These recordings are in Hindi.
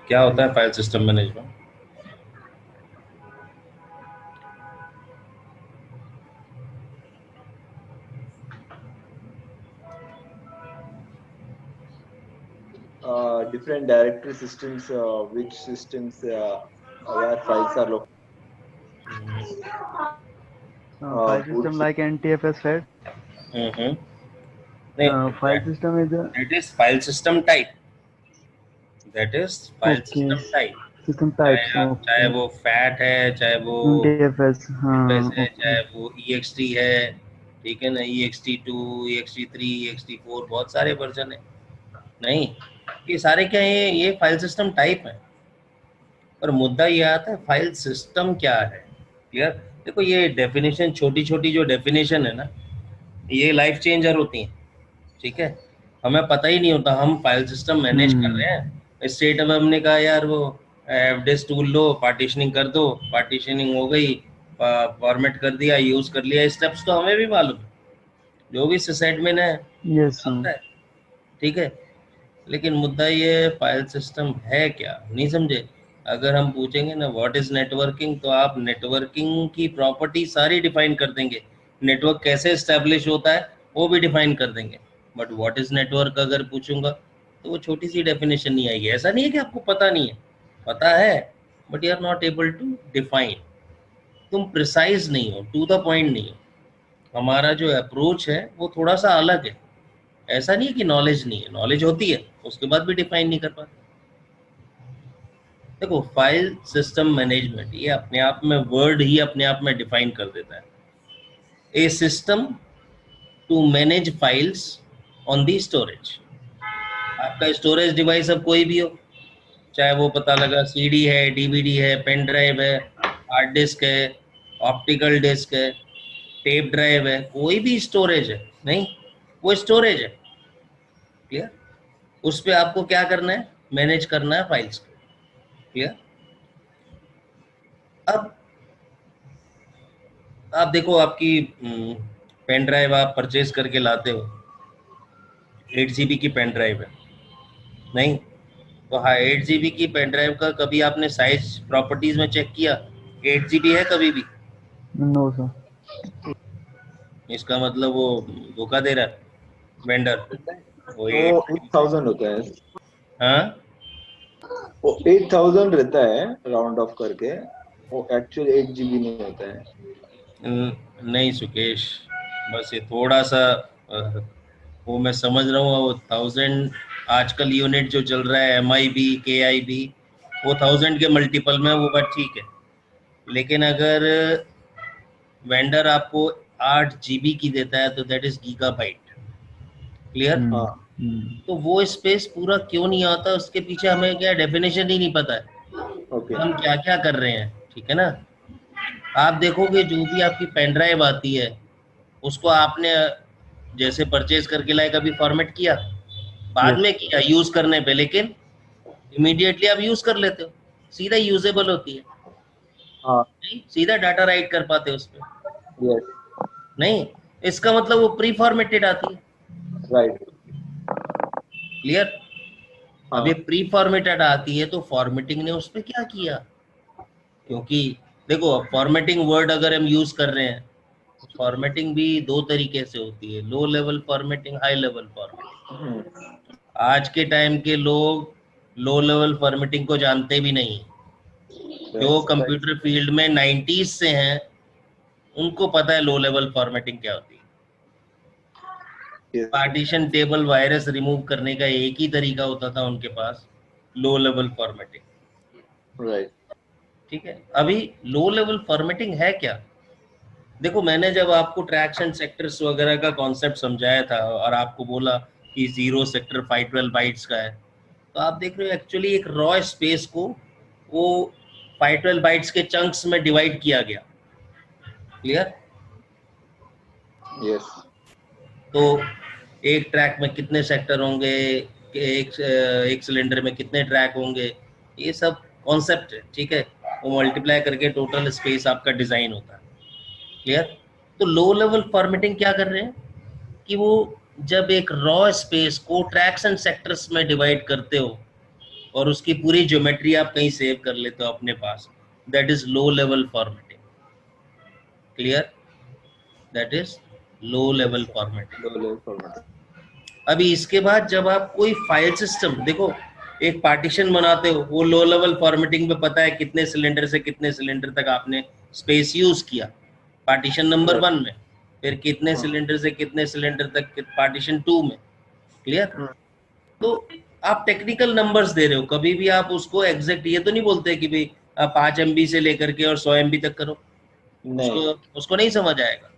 क्या होता है file system management? Different directory systems, which systems where files are located. File Boot system like NTFS, right? हम्म। नहीं, File system is a that is file system type. That is file okay. system type. System types. चाहे Okay. वो फैट है, चाहे वो NTFS. बस है, Okay. चाहे वो EXT है, ठीक है ना, EXT2, EXT3, EXT4, बहुत सारे वर्जन है। नहीं, ये सारे क्या है, ये फाइल सिस्टम टाइप है। पर मुद्दा ये आता है फाइल सिस्टम क्या है। क्लियर? देखो ये डेफिनेशन, छोटी छोटी जो डेफिनेशन है ना, ये लाइफ चेंजर होती हैं। ठीक है, हमें पता ही नहीं होता हम फाइल सिस्टम मैनेज कर रहे हैं। स्टेट में हमने कहा यार वो एफडेस टूल लो, पार्टीशनिंग कर दो, पार्टीशनिंग हो गई, फॉर्मेट कर दिया, यूज कर लिया। स्टेप्स तो हमें भी मालूम है, जो भी सिसएडमिन है Yes. जानता है। ठीक है, लेकिन मुद्दा ये फाइल सिस्टम है क्या, नहीं समझे। अगर हम पूछेंगे ना व्हाट इज नेटवर्किंग, तो आप नेटवर्किंग की प्रॉपर्टी सारी डिफाइन कर देंगे। नेटवर्क कैसे एस्टेब्लिश होता है वो भी डिफाइन कर देंगे। बट व्हाट इज नेटवर्क अगर पूछूंगा तो वो छोटी सी डेफिनेशन नहीं आएगी। ऐसा नहीं है कि आपको पता नहीं है, पता है, but you are not able to define. तुम प्रिसाइज नहीं हो, टू द पॉइंट नहीं हो। हमारा जो अप्रोच है वो थोड़ा सा अलग है। ऐसा नहीं है कि नॉलेज नहीं है, नॉलेज होती है, उसके बाद भी डिफाइन नहीं कर पाते। देखो फाइल सिस्टम मैनेजमेंट ये अपने आप में वर्ड ही अपने आप में डिफाइन कर देता है। A system to manage files on the storage. आपका स्टोरेज डिवाइस अब कोई भी हो, चाहे वो पता लगा सीडी है, डीवीडी है, पेन ड्राइव है, हार्ड डिस्क है, ऑप्टिकल डिस्क है, टेप ड्राइव है, कोई भी स्टोरेज है, नहीं वो स्टोरेज है। क्लियर? उस पे आपको क्या करना है, मैनेज करना है फाइल्स को। क्लियर? अब आप देखो, आपकी पेन ड्राइव आप परचेज करके लाते हो, 8 GB की पेन ड्राइव है, नहीं तो हाँ 8 GB की पेन ड्राइव का कभी आपने साइज प्रॉपर्टीज में चेक किया? 8 GB है कभी भी? No, sir. इसका मतलब वो धोखा दे रहा है वेंडर। वो वो 8,000 होता है, हाँ वो 8,000 रहता है राउंड ऑफ करके, वो एक्चुअल 8 GB नहीं होता है। नहीं सुकेश, बस ये थोड़ा सा वो मैं समझ रहा हूँ। वो 1000 आजकल यूनिट जो चल रहा है, MIB, KIB, वो 1000 के मल्टीपल में, वो बात ठीक है। लेकिन अगर वेंडर आपको 8 GB की देता है तो दैट इज गीगाबाइट। क्लियर? हाँ, तो वो स्पेस पूरा क्यों नहीं आता, उसके पीछे हमें क्या डेफिनेशन ही नहीं पता है ओके, हम क्या क्या कर रहे हैं। ठीक है ना? आप देखोगे जो भी आपकी पेन ड्राइव आती है, उसको आपने जैसे परचेज करके लाए, कभी फॉर्मेट किया? बाद Yes. में किया यूज करने पे, लेकिन इमीडिएटली आप यूज कर लेते हो, सीधा यूजेबल होती है। हाँ, नहीं, सीधा डाटा राइट कर पाते हो उस पर। यस, नहीं, इसका मतलब वो प्री फॉर्मेटेड आती है। Right, clear? अब ये हाँ, प्री फॉर्मेटेड आती है तो फॉर्मेटिंग ने उस पर क्या किया? क्योंकि देखो फॉर्मेटिंग वर्ड अगर हम यूज कर रहे हैं, फॉर्मेटिंग भी दो तरीके से होती है, लो level formatting, high level formatting. आज के टाइम के लोग लो लेवल फॉर्मेटिंग को जानते भी नहीं। जो कंप्यूटर फील्ड में 90s से हैं उनको पता है लो लेवल फॉर्मेटिंग क्या होती है। Yes, partition table virus remove करने का एक ही तरीका होता था उनके पास, लो लेवल फॉर्मेटिंग। राइट, ठीक है, अभी लो लेवल फॉर्मेटिंग है क्या? देखो मैंने जब आपको ट्रैक्स एंड सेक्टर्स वगैरह का कॉन्सेप्ट समझाया था और आपको बोला कि 0 सेक्टर 512 बाइट्स का है, तो आप देख रहे हो एक्चुअली एक रॉ स्पेस को वो 512 बाइट्स के चंक्स में डिवाइड किया गया। क्लियर? यस, तो एक ट्रैक में कितने सेक्टर होंगे, एक सिलेंडर में कितने ट्रैक होंगे, ये सब कॉन्सेप्ट है। ठीक है, वो मल्टीप्लाई करके टोटल स्पेस आपका डिजाइन होता है। क्लियर? तो लो लेवल फॉर्मेटिंग क्या कर रहे हैं कि वो जब एक रॉ स्पेस को ट्रैक्स एंड सेक्टर्स में डिवाइड करते हो, और उसकी पूरी ज्योमेट्री आप कहीं सेव कर लेते हो अपने पास, that is low level formatting. Clear? That is low level formatting. Low level format. अभी इसके बाद जब आप कोई फाइल सिस्टम देखो, एक पार्टीशन बनाते हो, वो लो लेवल फॉर्मेटिंग में पता है कितने सिलेंडर से कितने सिलेंडर तक आपने स्पेस यूज किया पार्टीशन नंबर 1 में, फिर कितने सिलेंडर से कितने सिलेंडर तक पार्टीशन 2 में। क्लियर? तो आप टेक्निकल नंबर्स दे रहे हो, कभी भी आप उसको एग्जैक्ट ये तो नहीं बोलते कि भाई 5 MB से लेकर के और 100 MB तक करो, नहीं, उसको नहीं समझ आएगा।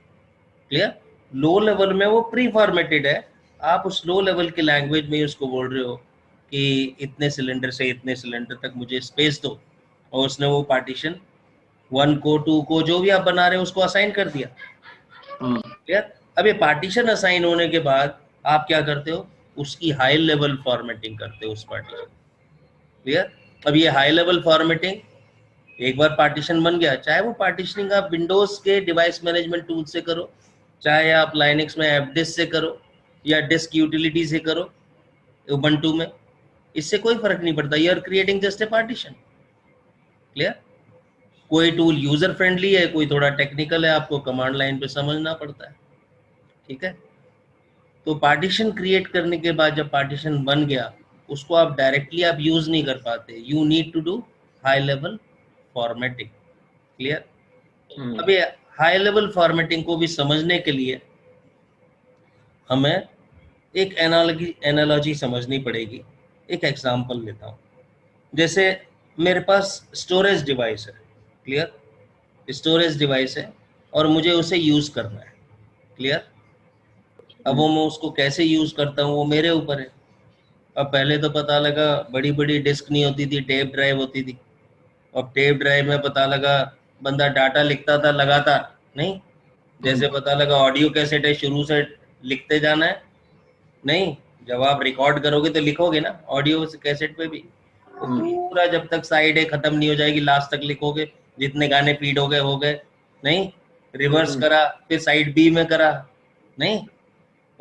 क्लियर? लो लेवल में वो प्री फॉर्मेटेड है, आप उस लो लेवल की लैंग्वेज में उसको बोल रहे हो कि इतने सिलेंडर से इतने सिलेंडर तक मुझे स्पेस दो, और उसने वो पार्टीशन 1 को 2 को जो भी आप बना रहे हो उसको असाइन कर दिया। क्लियर? अब ये पार्टीशन असाइन होने के बाद आप क्या करते हो, उसकी हाई लेवल फॉर्मेटिंग करते हो उस पार्टीशन। क्लियर? अब ये हाई लेवल फॉर्मेटिंग, एक बार पार्टीशन बन गया, चाहे वो पार्टीशनिंग आप विंडोज के डिवाइस मैनेजमेंट टूल से करो, चाहे आप लाइनक्स में एफडिस से करो, या डिस्क यूटिलिटी से करो उबंटू में, इससे कोई फर्क नहीं पड़ता, you are creating just a partition. Clear? कोई टूल यूजर फ्रेंडली है, कोई थोड़ा टेक्निकल है, आपको कमांड लाइन पे समझना पड़ता है। ठीक है? तो पार्टीशन क्रिएट करने के बाद जब पार्टीशन बन गया, उसको आप डायरेक्टली आप यूज नहीं कर पाते, you need to do high level formatting. Clear? अभी हाई लेवल फॉर्मेटिंग को भी समझने के लिए हमें एक एनालॉजी समझनी पड़ेगी। एक एग्जांपल लेता हूँ, जैसे मेरे पास स्टोरेज डिवाइस है। क्लियर? स्टोरेज डिवाइस है और मुझे उसे यूज करना है। क्लियर? अब वो मैं उसको कैसे यूज करता हूँ वो मेरे ऊपर है। अब पहले तो पता लगा बड़ी बड़ी डिस्क नहीं होती थी, टेप ड्राइव होती थी। अब टेप ड्राइव में पता लगा बंदा डाटा लिखता था लगातार, नहीं जैसे पता लगा ऑडियो कैसेट है, शुरू से लिखते जाना है, नहीं जब आप रिकॉर्ड करोगे तो लिखोगे ना ऑडियो कैसेट पे भी, वो पूरा जब तक साइड है खत्म नहीं हो जाएगी लास्ट तक लिखोगे, जितने गाने फीड हो गए, नहीं रिवर्स करा, फिर साइड बी में करा, नहीं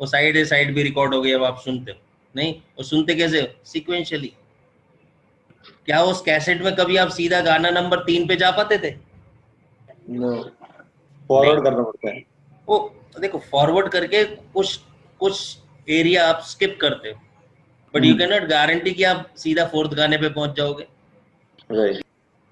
वो साइड भी रिकॉर्ड हो गई, अब आप सुनते हो, नहीं वो सुनते कैसे हो, सिक्वेंशियली। क्या उस कैसेट में कभी आप सीधा गाना नंबर 3 पे जा पाते थे? फॉरवर्ड करना पड़ता है। वो देखो फॉरवर्ड करके कुछ कुछ एरिया आप स्किप करते हो, but you can not guarantee कि आप सीधा 4th गाने पे पहुंच जाओगे। राइट।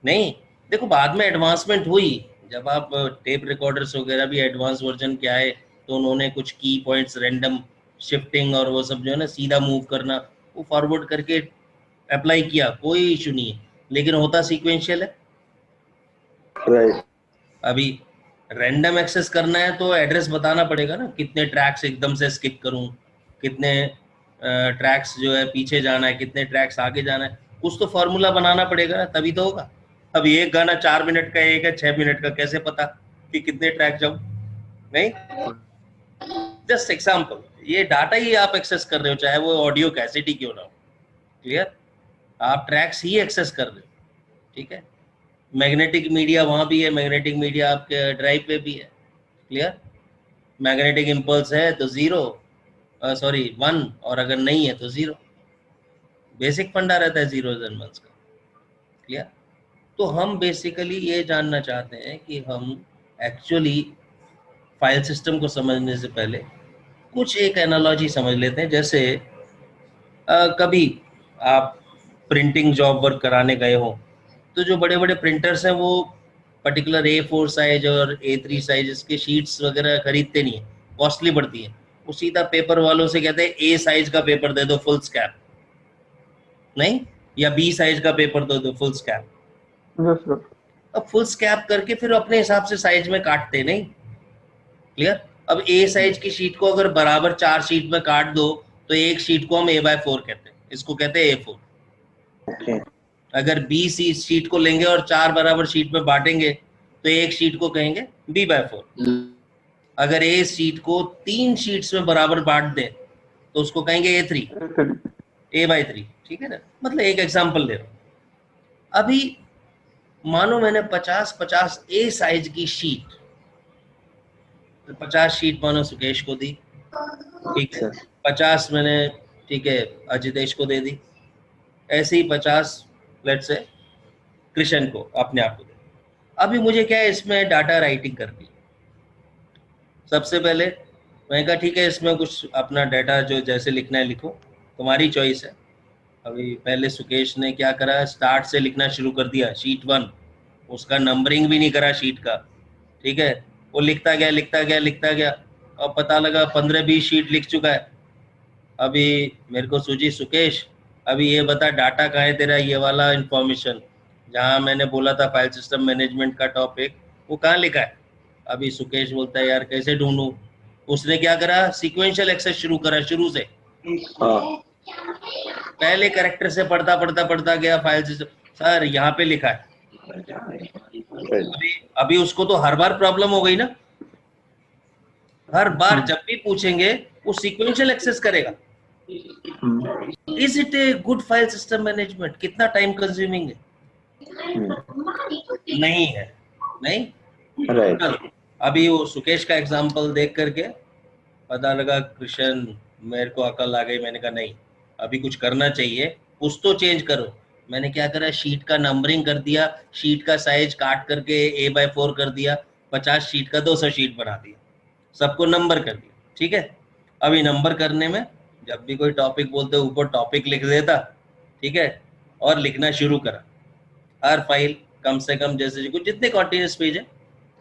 नहीं, देखो बाद में एडवांसमेंट हुई, जब आप टेप रिकॉर्डर्स वगैरह भी एडवांस वर्जन के आए, तो उन्होंने कुछ की पॉइंट्स रैंडम शिफ्टिंग और वो सब जो है ना सीधा मूव करना, वो फॉरवर्ड करके अप्लाई किया, कोई इशू नहीं है, लेकिन होता सीक्वेंशियल है। राइट। अभी रैंडम एक्सेस करना है तो एड्रेस बताना पड़ेगा ना, कितने ट्रैक्स एकदम से स्किप करूं, कितने ट्रैक्स जो है पीछे जाना है, कितने ट्रैक्स आगे जाना है, कुछ तो फॉर्मूला बनाना पड़ेगा ना, तभी तो होगा। अब एक गाना 4 मिनट का, एक है 6 मिनट का, कैसे पता कि कितने ट्रैक जाऊं? नहीं, जस्ट एग्जांपल, ये डाटा ही आप एक्सेस कर रहे हो, चाहे वो ऑडियो कैसेट ही क्यों ना हो। क्लियर? आप ट्रैक्स ही एक्सेस कर रहे हो। ठीक है? मैग्नेटिक मीडिया वहां भी है, मैग्नेटिक मीडिया आपके ड्राइव पे भी है। क्लियर? मैग्नेटिक इम्पल्स है तो 0 सॉरी 1, और अगर नहीं है तो 0। बेसिक फंडा रहता है 0s and 1s का। क्लियर? तो हम बेसिकली ये जानना चाहते हैं कि हम एक्चुअली फाइल सिस्टम को समझने से पहले कुछ एक एनालॉजी समझ लेते हैं। जैसे कभी आप प्रिंटिंग जॉब वर्क कराने गए हो, तो जो बड़े बड़े प्रिंटर्स हैं वो पर्टिकुलर A4 साइज और A3 साइज के शीट्स वगैरह खरीदते नहीं है, कॉस्टली पड़ती है, वो सीधा पेपर वालों से कहते हैं A साइज का पेपर दे दो फुल स्कैप, नहीं, या B साइज का पेपर दे दो फुल स्कैप। अब फुल स्कैप करके फिर अपने हिसाब से साइज में काटते, नहीं। क्लियर? अब A साइज की शीट को अगर बराबर 4 शीट में काट दो तो एक शीट को हम A/4 कहते हैं, इसको कहते हैं A4। ओके। अगर B शीट को लेंगे और 4 बराबर शीट में बांटेंगे तो एक शीट को कहेंगे B/4। अगर A शीट को 3 शीट्स में बराबर बांट दें तो उसको कहेंगे A/3। ठीक है ना? मतलब एक एग्जांपल दे रहा हूं। अभी मानो मैंने 50 A साइज की शीट, 50 शीट मानो सुकेश को दी, ठीक है, 50 मैंने ठीक है अजितेश को दे दी, ऐसे ही 50 लेट्स से कृष्ण को अपने आप को दे। अभी मुझे क्या है, इसमें डाटा राइटिंग करनी है। सबसे पहले मैंने कहा ठीक है, इसमें कुछ अपना डाटा जो जैसे लिखना है लिखो, तुम्हारी चॉइस है। अभी पहले सुकेश ने क्या करा, स्टार्ट से लिखना शुरू कर दिया, शीट 1, उसका नंबरिंग भी नहीं करा शीट का, ठीक है। वो लिखता गया लिखता गया लिखता गया, और पता लगा 15-20 शीट लिख चुका है। अभी मेरे को सूझी, सुकेश अभी ये बता डाटा कहाँ है तेरा, ये वाला इंफॉर्मेशन जहाँ मैंने बोला था फाइल सिस्टम मैनेजमेंट का टॉपिक, वो कहाँ लिखा है। अभी सुकेश बोलता है यार कैसे ढूंढूं। उसने क्या करा, सीक्वेंशियल एक्सेस शुरू करा शुरू से, हाँ पहले कैरेक्टर से पढ़ता पढ़ता पढ़ता गया फाइल सिस्टम, सर यहाँ पे लिखा है। अभी उसको तो हर बार प्रॉब्लम हो गई ना, हर बार जब भी पूछेंगे वो सीक्वेंशियल एक्सेस करेगा। Is it a good file system management? कितना टाइम कंज्यूमिंग है? नहीं है, नहीं राइट। चलो, अभी वो सुकेश का एग्जांपल देख करके पता लगा कृष्ण मेरे को अकल आ गई। मैंने कहा नहीं, अभी कुछ करना चाहिए, कुछ तो चेंज करो। मैंने क्या करा, शीट का नंबरिंग कर दिया, शीट का साइज काट करके A/4 कर दिया, 50 शीट का 200 शीट बना दिया, सबको नंबर कर दिया, ठीक है। अभी नंबर करने में जब भी कोई टॉपिक बोलते ऊपर टॉपिक लिख देता, ठीक है, और लिखना शुरू करा। हर फाइल कम से कम जैसे कुछ जितने कॉन्टिन्यूस पेज है,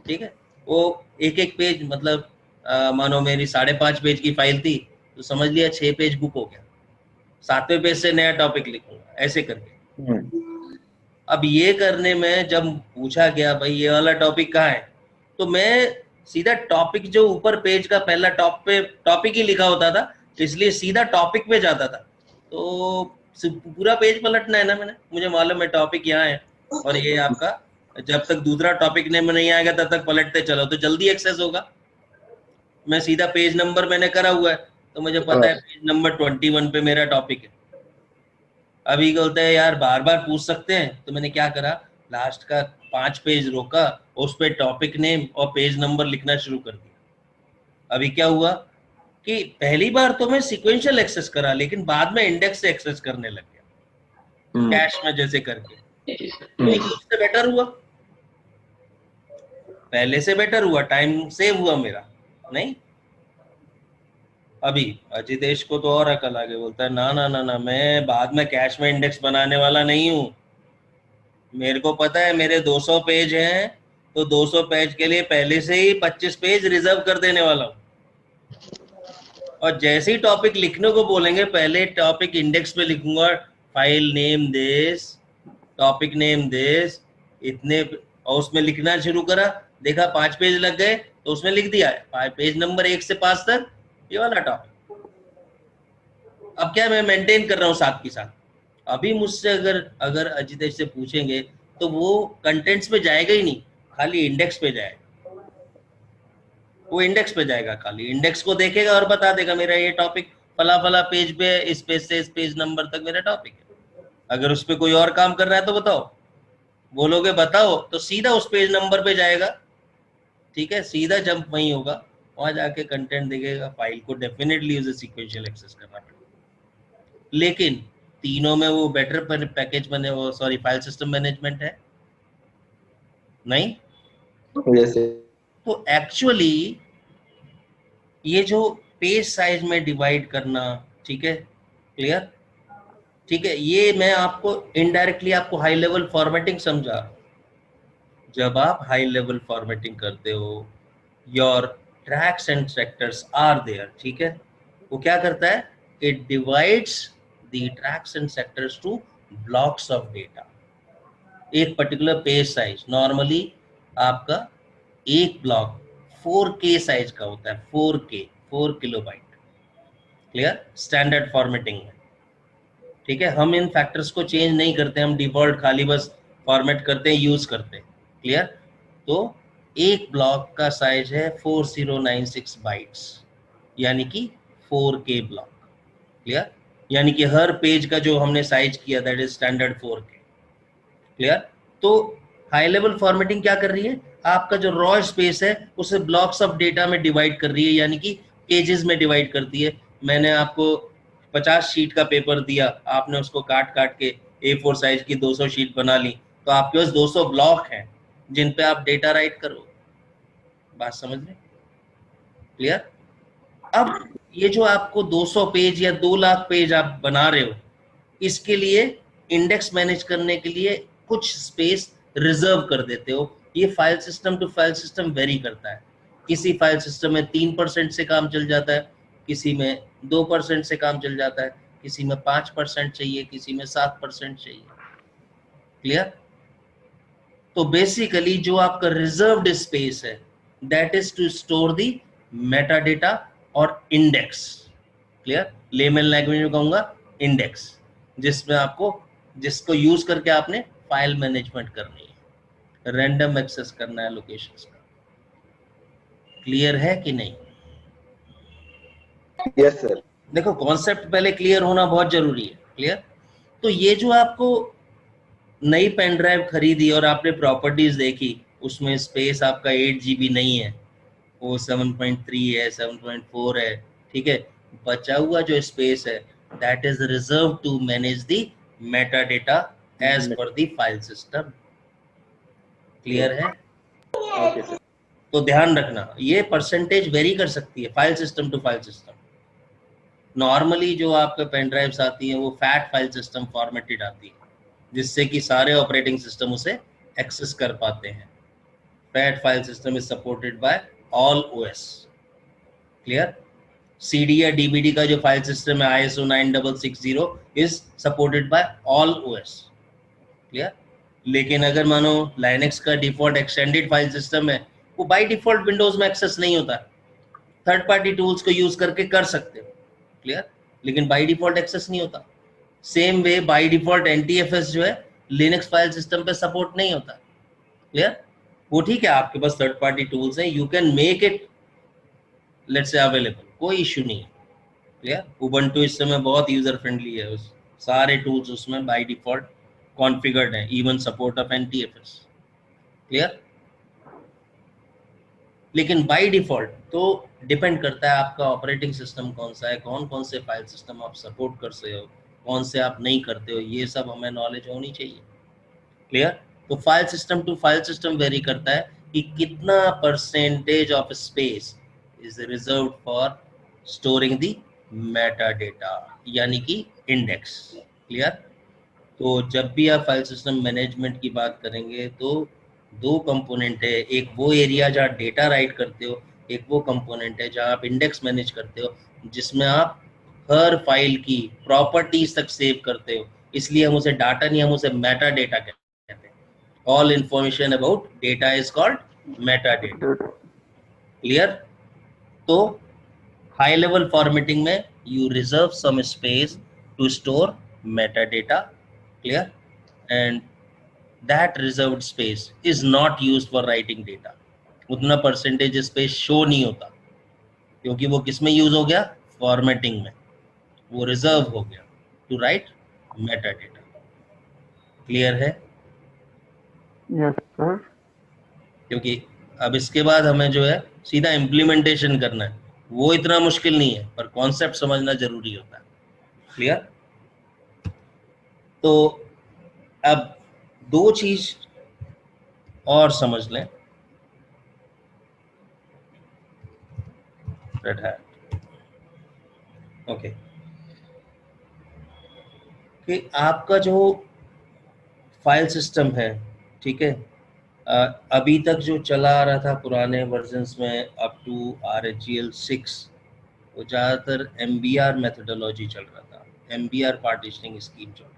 ठीक है, वो एक एक पेज मतलब मानो मेरी 5.5 पेज की फाइल थी तो समझ लिया 6 पेज बुक हो गया, 7वें पेज से नया टॉपिक लिखूंगा, ऐसे करके। अब ये करने में जब पूछा गया भाई ये वाला टॉपिक कहाँ है, तो मैं सीधा टॉपिक जो ऊपर पेज का पहला टॉप पे टॉपिक ही लिखा होता था, इसलिए सीधा टॉपिक पे जाता था। तो पूरा पेज पलटना है ना, मुझे मालूम है टॉपिक यहाँ है, और ये आपका जब तक दूसरा टॉपिक नेम नहीं आएगा तब तक पलटते चलो तो जल्दी एक्सेस होगा। मैं सीधा पेज नंबर मैंने करा हुआ है तो मुझे पता है पेज नंबर 21 पे मेरा टॉपिक है। अभी बोलते हैं यार बार बार पूछ सकते हैं, तो मैंने क्या करा, लास्ट का 5 पेज रोका, उस पे टॉपिक नेम और पेज नंबर लिखना शुरू कर दिया। अभी क्या हुआ कि पहली बार तो मैं सीक्वेंशियल एक्सेस करा, लेकिन बाद में इंडेक्स से एक्सेस करने लग गया, कैश में जैसे करके। तो उससे बेटर हुआ, पहले से बेटर हुआ, टाइम सेव हुआ मेरा, नहीं। अभी अजितेश को तो और अकल आ गई, बोलता है ना ना ना ना, मैं बाद में कैश में इंडेक्स बनाने वाला नहीं हूँ। मेरे को पता है मेरे 200 पेज हैं, तो 200 पेज के लिए पहले से ही 25 पेज रिजर्व कर देने वाला हूँ। और जैसे ही टॉपिक लिखने को बोलेंगे पहले टॉपिक इंडेक्स पे लिखूंगा, file name this, topic name this, इतने, और उसमें लिखना शुरू करा, देखा 5 पेज लग गए तो उसमें लिख दिया पेज नंबर 1 से 5 तक ये वाला टॉपिक। अब क्या मैं मेंटेन कर रहा हूँ साथ के साथ। अभी मुझसे अगर अजितेश से पूछेंगे तो वो कंटेंट्स पे जाएगा ही नहीं, खाली इंडेक्स पे जाएगा, वो इंडेक्स पे जाएगा, खाली इंडेक्स को देखेगा और बता देगा मेरा ये टॉपिक फला फला पेज पे, इस पेज से इस पेज नंबर तक मेरा टॉपिक है। अगर उस पर कोई और काम कर रहा है तो बताओ, बोलोगे बताओ तो सीधा उस पेज नंबर पे जाएगा, ठीक है, सीधा जंप वहीं होगा, वहां जाके कंटेंट देखेगा। फाइल को डेफिनेटली उसे सीक्वेंशियल एक्सेस करना पड़ेगा, लेकिन तीनों में वो बेटर पैकेज बने, वो सॉरी फाइल सिस्टम मैनेजमेंट है नहीं। तो एक्चुअली ये जो पेज साइज में डिवाइड करना, ठीक है, क्लियर, ठीक है, ये मैं आपको इनडायरेक्टली आपको हाई लेवल फॉर्मेटिंग समझा। जब आप हाई लेवल फॉर्मेटिंग करते हो, your tracks and sectors are there, ठीक है, वो क्या करता है, it divides the tracks and sectors to blocks of data. एक पर्टिकुलर पेज साइज, नॉर्मली आपका एक ब्लॉक 4K साइज का होता है, 4K 4 kilobyte, clear, standard formatting में, ठीक है। हम इन फैक्टर्स को चेंज नहीं करते, हम डिफॉल्ट खाली बस फॉर्मेट करते हैं, यूज करते हैं, क्लियर। तो एक ब्लॉक का साइज है 4096 बाइट्स, यानी कि 4K ब्लॉक, क्लियर, यानी कि हर पेज का जो हमने साइज किया that is standard 4K, clear. तो हाई लेवल फॉर्मेटिंग क्या कर रही है, आपका जो रॉ स्पेस है उसे ब्लॉक्स ऑफ डेटा में डिवाइड कर रही है, यानी कि पेजेस में डिवाइड करती है। मैंने आपको 50 शीट का पेपर दिया, आपने उसको काट काट के A4 साइज की 200 शीट बना ली, तो आपके पास 200 ब्लॉक हैं जिन पे आप डेटा राइट करो। बात समझ रहे? क्लियर? अब ये जो आपको 200 पेज या 2 लाख पेज आप बना रहे हो, इसके लिए इंडेक्स मैनेज करने के लिए कुछ स्पेस रिजर्व कर देते हो। ये file system to file system vary करता है। किसी फाइल सिस्टम में 3% से काम चल जाता है, किसी में 2% से काम चल जाता है, किसी में 5% चाहिए, किसी में 7% चाहिए। क्लियर? तो बेसिकली जो आपका रिजर्व्ड स्पेस है, that is to store the meta data और इंडेक्स। क्लियर? लेमन लैंग्वेज में कहूंगा इंडेक्स, जिसमें आपको, जिसको यूज करके आपने फाइल मैनेजमेंट करनी है, रैंडम एक्सेस करना है लोकेशंस का। क्लियर है कि नहीं? Yes sir. देखो, कॉन्सेप्ट पहले क्लियर होना बहुत जरूरी है। क्लियर? तो ये जो आपको नई पेन ड्राइव खरीदी और आपने प्रॉपर्टीज देखी, उसमें स्पेस आपका 8 GB नहीं है, वो 7.3 है, 7.4 है, ठीक है। बचा हुआ जो स्पेस है, that is reserve to manage the meta data as per the file system. Clear है? Okay sir. तो ध्यान रखना, ये परसेंटेज वेरी कर सकती है file system to file system. Normally जो आपके पेन ड्राइव्स आती हैं वो फैट फाइल सिस्टम फॉर्मेटेड आती है, जिससे कि सारे ऑपरेटिंग सिस्टम उसे एक्सेस कर पाते हैं। Fat file system is supported by all OS। Clear? CD या DVD का जो फाइल सिस्टम है ISO 9660 is supported by all OS। Clear? लेकिन अगर मानो लाइनक्स का डिफॉल्ट एक्सटेंडेड फाइल सिस्टम है, वो बाय डिफॉल्ट विंडोज में एक्सेस नहीं होता। थर्ड पार्टी टूल्स को यूज करके कर सकते हो। क्लियर? लेकिन बाय डिफॉल्ट एक्सेस नहीं होता। Same way by default NTFS जो है लिनक्स फाइल सिस्टम पे सपोर्ट नहीं होता। क्लियर? वो ठीक है, आपके पास थर्ड पार्टी टूल्स हैं, you can make it let's say available, कोई इशू नहीं है। क्लियर? उबंटू इस समय बहुत यूजर फ्रेंडली है, उस सारे टूल्स उसमें बाय डिफॉल्ट कॉन्फ़िगर्ड हैं, even support of NTFS। Clear? लेकिन बाय डिफॉल्ट तो डिपेंड करता है आपका ऑपरेटिंग सिस्टम कौन सा है, कौन कौन से फाइल सिस्टम आप सपोर्ट कर सकते हो, कौन से आप नहीं करते हो, ये सब हमें नॉलेज होनी चाहिए। क्लियर? तो file system to file system vary करता है कि कितना percentage of space is reserved for storing the meta data, यानी कि इंडेक्स। क्लियर? तो जब भी आप फाइल सिस्टम मैनेजमेंट की बात करेंगे तो 2 कंपोनेंट है, एक वो एरिया जहाँ डेटा राइट करते हो, एक वो कंपोनेंट है जहाँ आप इंडेक्स मैनेज करते हो, जिसमें आप हर फाइल की प्रॉपर्टीज तक सेव करते हो। इसलिए हम उसे डाटा नहीं, हम उसे मेटा डेटा कहते हैं। All information about data is called meta data. Clear? तो हाई लेवल फॉर्मेटिंग में you reserve some space to store meta data. Clear? And that reserved space is not used for writing data। उतना परसेंटेज स्पेस शो नहीं होता, क्योंकि वो किस में यूज हो गया? फॉर्मेटिंग में, वो रिजर्व हो गया to write meta data. Clear है? Yes sir. क्योंकि अब इसके बाद हमें जो है सीधा इम्प्लीमेंटेशन करना है, वो इतना मुश्किल नहीं है, पर कॉन्सेप्ट समझना जरूरी होता है। क्लियर? तो अब 2 चीज और समझ लें। रेड हैट, ओके, कि आपका जो फाइल सिस्टम है, ठीक है, अभी तक जो चला आ रहा था पुराने वर्जन्स में अप टू RHEL 6, वो ज़्यादातर MBR मेथोडोलॉजी चल रहा था, MBR पार्टीशनिंग स्कीम चल रहा था।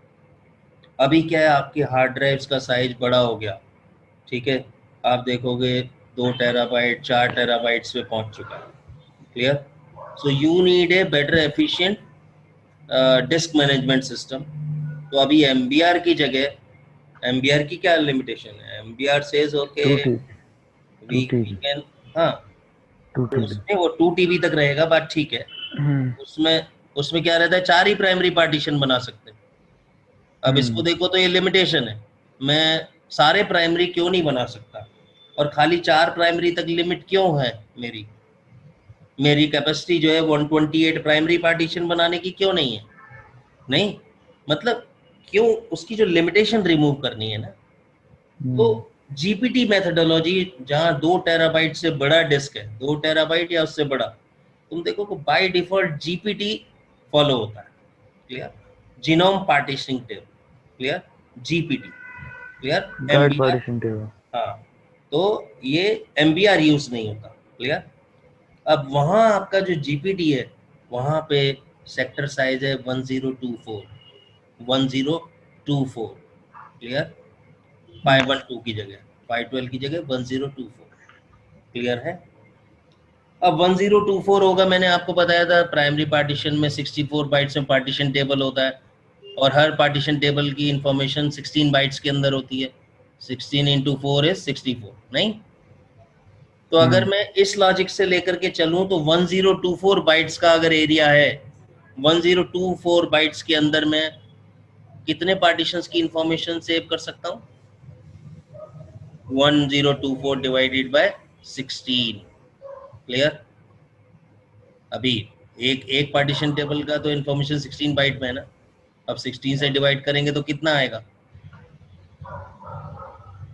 अभी क्या है, आपके हार्ड ड्राइव्स का साइज बड़ा हो गया, ठीक है, आप देखोगे 2 टेराबाइट 4 टेराबाइट्स पे पहुंच चुका है। Clear? So you need a better efficient disc management system. तो अभी MBR की जगह, MBR की क्या लिमिटेशन है? MBR says okay we can, हाँ, 2 तो TB। उसमें वो 2 TB तक रहेगा, बात ठीक है। उसमें क्या रहता है, 4 ही प्राइमरी पार्टीशन बना सकते हैं। अब इसको देखो तो ये लिमिटेशन है, मैं सारे प्राइमरी क्यों नहीं बना सकता, और खाली 4 प्राइमरी तक लिमिट क्यों है मेरी? मेरी कैपेसिटी जो है 128 प्राइमरी पार्टीशन बनाने की क्यों नहीं है? नहीं, मतलब क्यों? उसकी जो लिमिटेशन रिमूव करनी है ना। तो जीपीटी मेथोडोलॉजी जहां 2 टेराबाइट से बड़ा डिस्क है, 2 टेराबाइट या उससे बड़ा, तुम देखो कि बाय डिफॉल्ट जीपीटी फॉलो होता है। Clear? Genome partitioning table. Clear? GPT. Clear? Guide MBR. Partition table. हाँ, तो ये एमबीआर यूज नहीं होता। क्लियर? अब वहां आपका जो जीपीटी है, वहां पे सेक्टर साइज है 1024 1024। क्लियर? 512 की जगह 512 की जगह 1024। क्लियर है? अब 1024 होगा, मैंने आपको बताया था प्राइमरी पार्टीशन में 64 बाइट्स में पार्टीशन टेबल होता है, और हर पार्टीशन टेबल की इंफॉर्मेशन 16 बाइट्स के अंदर होती है। 16 इंटू 4 इज 64। नहीं, तो अगर मैं इस लॉजिक से लेकर के चलूं तो 1024 बाइट्स का अगर एरिया है, 1024 बाइट्स के अंदर मैं कितने पार्टीशंस की इंफॉर्मेशन सेव कर सकता हूं? 1024 डिवाइडेड बाय 16। क्लियर? अभी एक पार्टीशन टेबल का तो इंफॉर्मेशन 16 बाइट में है ना। अब 16 से डिवाइड करेंगे तो कितना आएगा?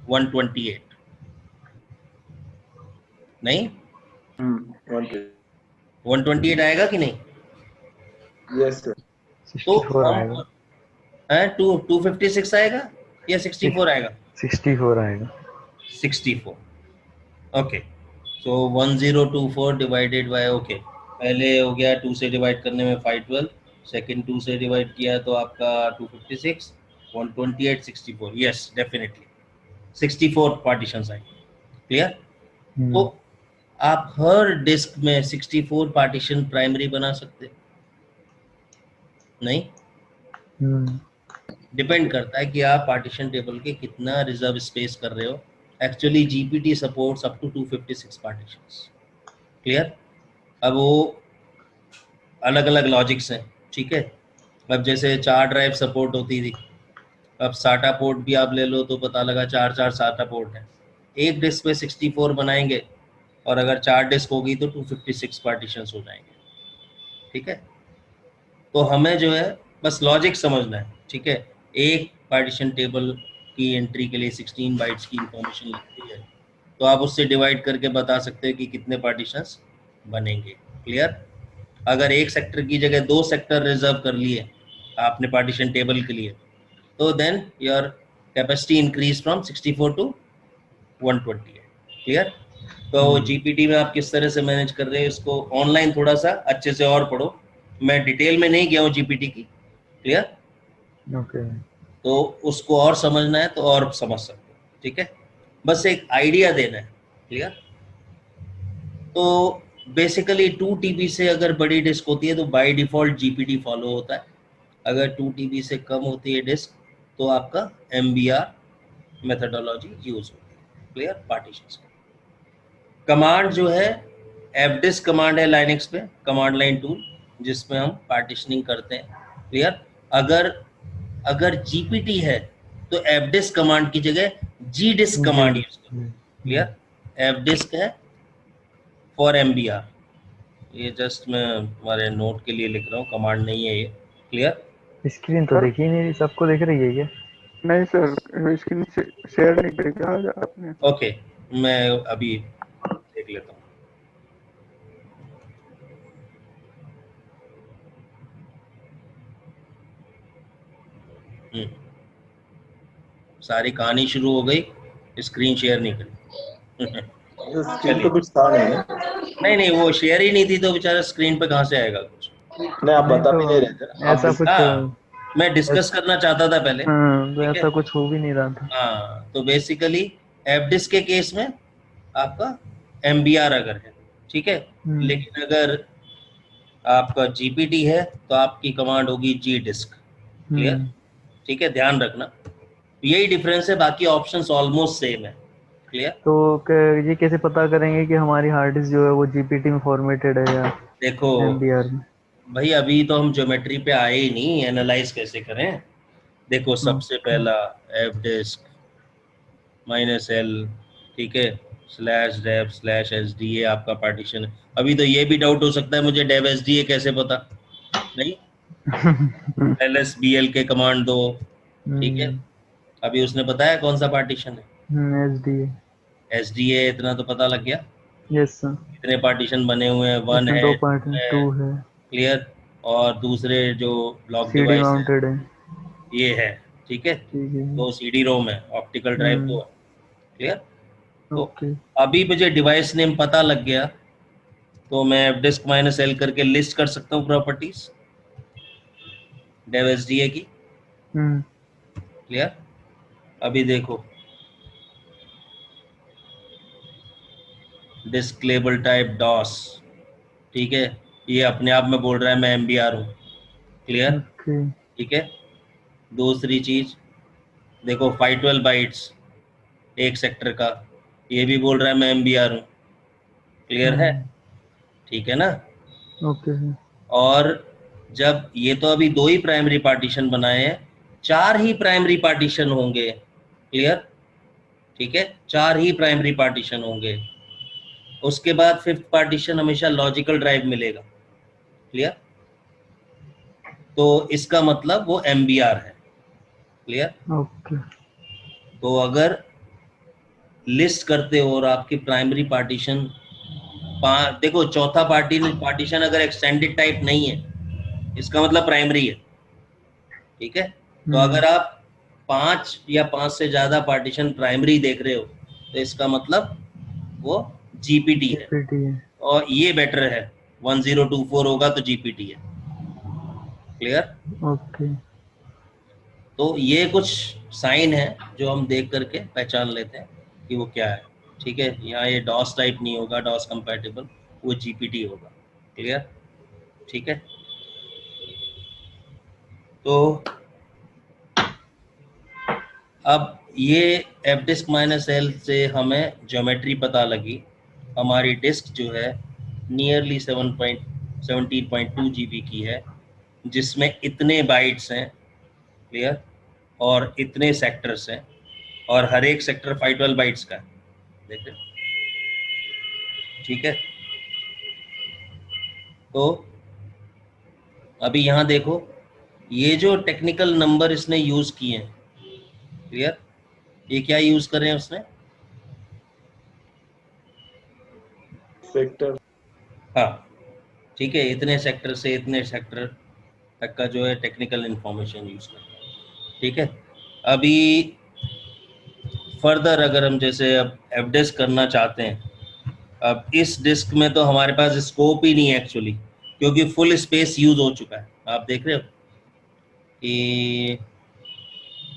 128। नहीं, 128 आएगा कि नहीं? Yes sir. तो 64 हम आएगा। 256 आएगा या 64 आएगा? 64 आएगा। 64। Okay, so 1024 divided by, okay, पहले हो गया 2 से डिवाइड करने में 512, सेकंड 2 से डिवाइड किया तो आपका 256, 128, 64। यस, डेफिनेटली 64 पार्टीशंस आए। क्लियर? तो आप हर डिस्क में 64 पार्टीशन प्राइमरी बना सकते? नहीं, डिपेंड करता है कि आप पार्टीशन टेबल के कितना रिजर्व स्पेस कर रहे हो। Actually GPT supports up to 256 partitions. Clear? अब वो अलग अलग लॉजिक्स हैं। ठीक है? अब जैसे 4 ड्राइव सपोर्ट होती थी, अब साटा पोर्ट भी आप ले लो तो पता लगा 4 साटा पोर्ट है। एक डिस्क पे 64 बनाएंगे, और अगर 4 डिस्क होगी तो 256 पार्टीशंस हो जाएंगे। ठीक है? तो हमें जो है बस लॉजिक समझना है। ठीक है? एक पार्टीशन टेबल की एंट्री के लिए 16 बाइट्स की इंफॉर्मेशन लगती है, तो आप उससे डिवाइड करके बता सकते हो कि कितने पार्टीशंस बनेंगे। क्लियर? अगर एक सेक्टर की जगह 2 सेक्टर रिजर्व कर लिए आपने पार्टीशन टेबल के लिए, तो then your capacity increase from 64 to 128। Clear? तो जीपीटी में आप किस तरह से मैनेज कर रहे हैं इसको ऑनलाइन थोड़ा सा अच्छे से और पढ़ो। मैं डिटेल में नहीं गया हूँ जीपीटी की। क्लियर? ओके। तो उसको और समझना है तो और समझ सकते हो। ठीक है? बस एक आइडिया देना है। क्लियर? तो बेसिकली 2 टीबी से अगर बड़ी डिस्क होती है तो बाय डिफॉल्ट जीपीटी फॉलो होता है। अगर 2 टीबी से कम होती है डिस्क तो आपका एमबीआर मेथोडोलॉजी यूज होती है। क्लियर? पार्टीशंस का कमांड जो है एफडिस्क कमांड है लाइनक्स पे, कमांड लाइन टूल, जिसमें हम पार्टीशनिंग करते हैं। क्लियर? अगर अगर जीपीटी है तो एफडिस्क कमांड की जगह जीडिस्क कमांड यूज करो। क्लियर? एफडिस्क है फॉर एमबीआर। ये जस्ट मैं हमारे नोट के लिए लिख रहा हूँ, कमांड नहीं है ये। क्लियर? स्क्रीन तो सर देखी नहीं रही, सबको देख रही है क्या? नहीं सर, स्क्रीन से शेयर नहीं करेगा आज आपने। ओके, मैं अभी देख लेता हूँ। सारी कहानी शुरू हो गई, स्क्रीन शेयर नहीं करी। स्क्रीन पे कुछ था नहीं है। नहीं, वो शेयर ही नहीं थी तो बेचारा स्क्रीन पे कहाँ से आएगा कुछ। नहीं, आप बता भी नहीं रहे थे। ऐसा कुछ मैं डिस्कस करना चाहता था पहले। तो ठीक है? ऐसा कुछ हो भी नहीं रहा था। हाँ, तो बेसिकली एफडिस्क के केस में आपका एमबीआर अगर है, ठीक है, लेकिन अगर आपका जीपीटी है तो आपकी कमांड होगी जी डिस्क। क्लियर? ठीक है, ध्यान रखना, यही डिफरेंस है, बाकी ऑप्शंस ऑलमोस्ट सेम है। क्लियर? तो ये कैसे पता करेंगे कि हमारी हार्ड डिस्क जो है वो जीपीटी में फॉर्मेटेड है या देखो एमबीआर में? भाई, अभी तो हम ज्योमेट्री पे आए ही नहीं, एनालाइज कैसे करें। देखो, सबसे पहला एफ डिस्क -L, ठीक है, slash dev slash S D A आपका पार्टीशन है। अभी तो ये भी डाउट हो सकता है मुझे डेव एस डी ए कैसे पता, नहीं एल एस बी एल के कमांड दो, ठीक है। अभी उसने बताया कौन सा पार्टीशन है, SDA। एस डी ए, इतना तो पता लग गया। Yes sir. कितने पार्टीशन बने हुए हैं, 1 इसमें है, 2 पार्ट 2 है, है, 2 है, क्लियर। और दूसरे जो ब्लॉक CD डिवाइस है माउंटेड है। ये है, ठीक है। ठीक है। तो सी डी रोम है, ऑप्टिकल ड्राइव 2 है, क्लियर। तो ओके। अभी मुझे डिवाइस नेम पता लग गया, तो मैं डिस्क माइनस एल करके लिस्ट कर सकता हूँ properties dev S D A की, क्लियर। अभी देखो डिस्क लेबल टाइप डॉस, ठीक है, ये अपने आप में बोल रहा है मैं MBR हूँ, क्लियर, ओके। ठीक है। दूसरी चीज देखो 512 बाइट्स एक सेक्टर का, ये भी बोल रहा है मैं MBR हूँ, क्लियर है, ठीक है ना। Okay sir. और जब ये तो अभी 2 ही प्राइमरी पार्टीशन बनाए हैं, 4 ही प्राइमरी पार्टीशन होंगे, क्लियर, ठीक है, 4 ही प्राइमरी पार्टीशन होंगे। उसके बाद 5th पार्टीशन हमेशा लॉजिकल ड्राइव मिलेगा, क्लियर। तो इसका मतलब वो MBR है, क्लियर। ओके। तो अगर लिस्ट करते हो और आपकी प्राइमरी पार्टीशन देखो चौथा पार्टीशन अगर एक्सटेंडेड टाइप नहीं है इसका मतलब प्राइमरी है, ठीक है। तो अगर आप 5 या 5 से ज्यादा पार्टीशन प्राइमरी देख रहे हो तो इसका मतलब वो जीपीटी है, जीपीटी है। और ये बेटर है, 1024 होगा तो जीपीटी है, क्लियर। ओके। तो ये कुछ साइन है जो हम देख करके पहचान लेते हैं कि वो क्या है, ठीक है। यहाँ ये डॉस टाइप नहीं होगा, डॉस कंपैटिबल, वो जीपीटी होगा, क्लियर, ठीक है। तो अब ये एफ डिस्क माइनस एल से हमें ज्योमेट्री पता लगी, हमारी डिस्क जो है नियरली 17.2 GB की है, जिसमें इतने बाइट्स हैं, क्लियर, और इतने सेक्टर्स हैं, और हर एक सेक्टर 512 बाइट्स का है, देख रहे, ठीक है। तो अभी यहाँ देखो ये जो टेक्निकल नंबर इसने यूज किए हैं, क्लियर, ये क्या यूज कर रहे हैं उसने, सेक्टर, हाँ, ठीक है, इतने सेक्टर से इतने सेक्टर तक का जो है टेक्निकल इंफॉर्मेशन यूज करते हैं, ठीक है। अभी फर्दर अगर हम जैसे अब एफ डिस्क करना चाहते हैं, अब इस डिस्क में तो हमारे पास स्कोप ही नहीं है एक्चुअली, क्योंकि फुल स्पेस यूज हो चुका है, आप देख रहे हो कि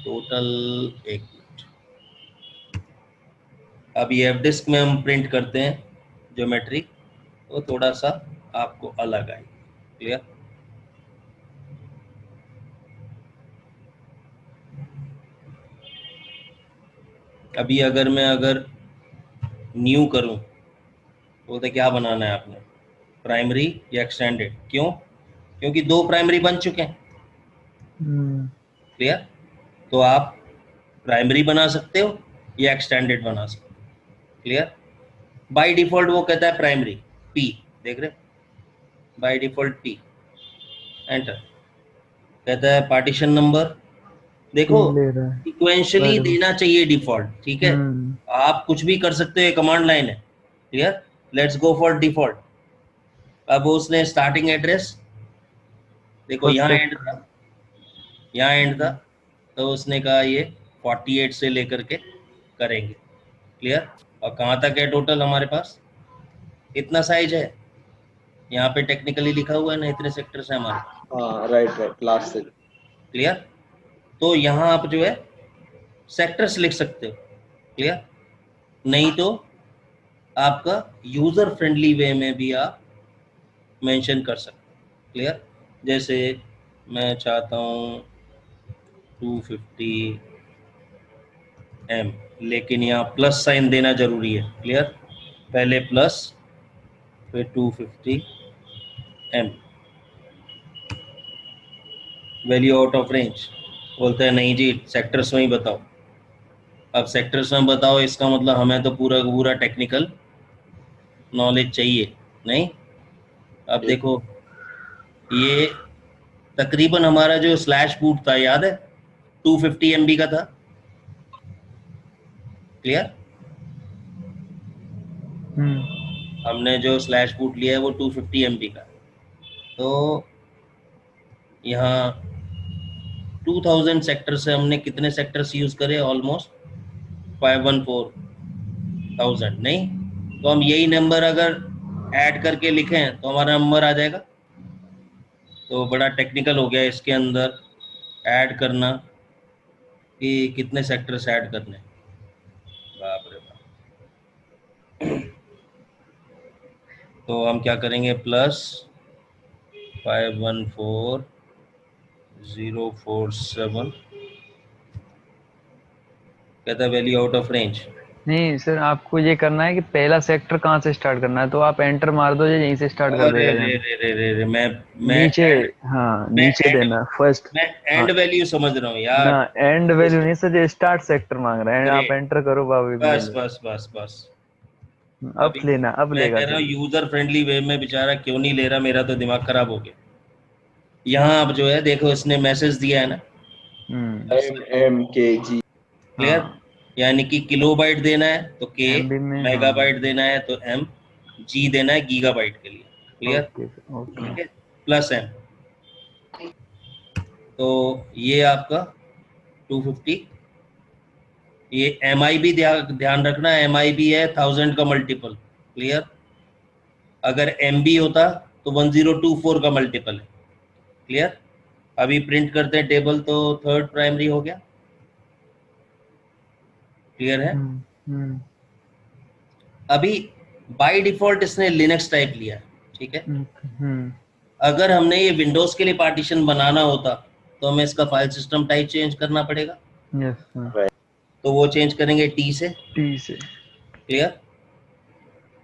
टोटल, एक मिनट, अब ये एफ डिस्क में हम प्रिंट करते हैं ज्योमेट्री, तो थोड़ा सा आपको अलग आए, क्लियर। अभी अगर मैं न्यू करूं तो क्या बनाना है आपने, प्राइमरी या एक्सटेंडेड, क्यों, क्योंकि 2 प्राइमरी बन चुके हैं, क्लियर। तो आप प्राइमरी बना सकते हो या एक्सटेंडेड बना सकते हो, क्लियर। बाय डिफॉल्ट वो कहता है प्राइमरी पी, देख रहे, बाय डिफॉल्ट पी, एंटर, कहता है पार्टीशन नंबर, देखो ले रहा है। सिक्वेंशियली देना चाहिए डिफॉल्ट, ठीक है। आप कुछ भी कर सकते हो, कमांड लाइन है, clear. Let's go for default. अब उसने स्टार्टिंग एड्रेस देखो यहाँ एंड था, यहाँ एंड था, तो उसने कहा ये 48 से लेकर के करेंगे, क्लियर। और कहाँ तक है टोटल हमारे पास, इतना साइज है, यहाँ पे टेक्निकली लिखा हुआ है ना, इतने सेक्टर्स हैं हमारे, हाँ राइट राइट, लास्ट से, क्लियर। तो यहाँ आप जो है सेक्टर्स लिख सकते हो, क्लियर। नहीं तो आपका यूजर फ्रेंडली वे में भी आप मेंशन कर सकते हो, क्लियर। जैसे मैं चाहता हूँ 250 M, लेकिन यहाँ प्लस साइन देना जरूरी है, क्लियर, पहले प्लस फिर 250 M, value out of range, बोलते हैं नहीं जी सेक्टर्स में ही बताओ। अब सेक्टर्स में बताओ, इसका मतलब हमें तो पूरा पूरा टेक्निकल नॉलेज चाहिए नहीं। अब देखो ये तकरीबन हमारा जो स्लैश बूट था याद है 250 MB का था, क्लियर। हमने जो स्लैश बूट लिया है वो 250 MB का। तो यहाँ 2000 सेक्टर से हमने कितने सेक्टर्स यूज करे, ऑलमोस्ट 514,000 नहीं। तो हम यही नंबर अगर ऐड करके लिखें तो हमारा नंबर आ जाएगा। तो बड़ा टेक्निकल हो गया इसके अंदर ऐड करना कि कितने सेक्टर्स ऐड करने, बाप रे बाप। तो हम क्या करेंगे, प्लस 514047 कहता है वैल्यू आउट ऑफ रेंज। नहीं सर, आपको ये करना है कि पहला सेक्टर कहाँ से स्टार्ट करना है, तो आप एंटर मार दो, ये यहीं से स्टार्ट कर अरे देगा रे जाना। रे रे रे रे मैं नीचे, एंड हाँ मैं नीचे एंड देना फर्स्ट। मैं हाँ एंड वैल्यू समझ रहा हूँ ना, यार। एंड वैल्यू नहीं सर, ये स्टार्ट सेक्टर मांग रहे हैं, अरे आप एंटर करो बाबू ले बस लो। बस बस बस। अब अभी लेना, अब मैं लेगा कह रहा हूँ सर। यूजर फ्रेंडली वे में बेचारा क्यों नहीं ले रहा, मेरा तो दिमाग खराब हो गया। यहाँ अब जो है देखो इसने मैसेज दिया है ना, MMKG। क्लियर। हाँ यानी कि किलोबाइट देना है तो के, MB में, हाँ। मेगाबाइट देना है तो एम, जी देना है गीगाबाइट के लिए, क्लियर। Okay sir, okay. ठीक है, प्लस एम। तो ये आपका 250। ये एम आई भी ध्यान रखना, एम आई भी है 1000 का मल्टीपल, क्लियर। अगर एम बी होता तो 1024 का मल्टीपल है, क्लियर। अभी प्रिंट करते हैं टेबल, तो थर्ड प्राइमरी हो गया, क्लियर है। हम्म अभी बाय डिफॉल्ट इसने लिनक्स टाइप लिया है, ठीक है। हम्म अगर हमने ये विंडोज के लिए पार्टीशन बनाना होता तो हमें इसका फाइल सिस्टम टाइप चेंज करना पड़ेगा, यस सर। तो वो चेंज करेंगे टी से, टी से। क्लियर।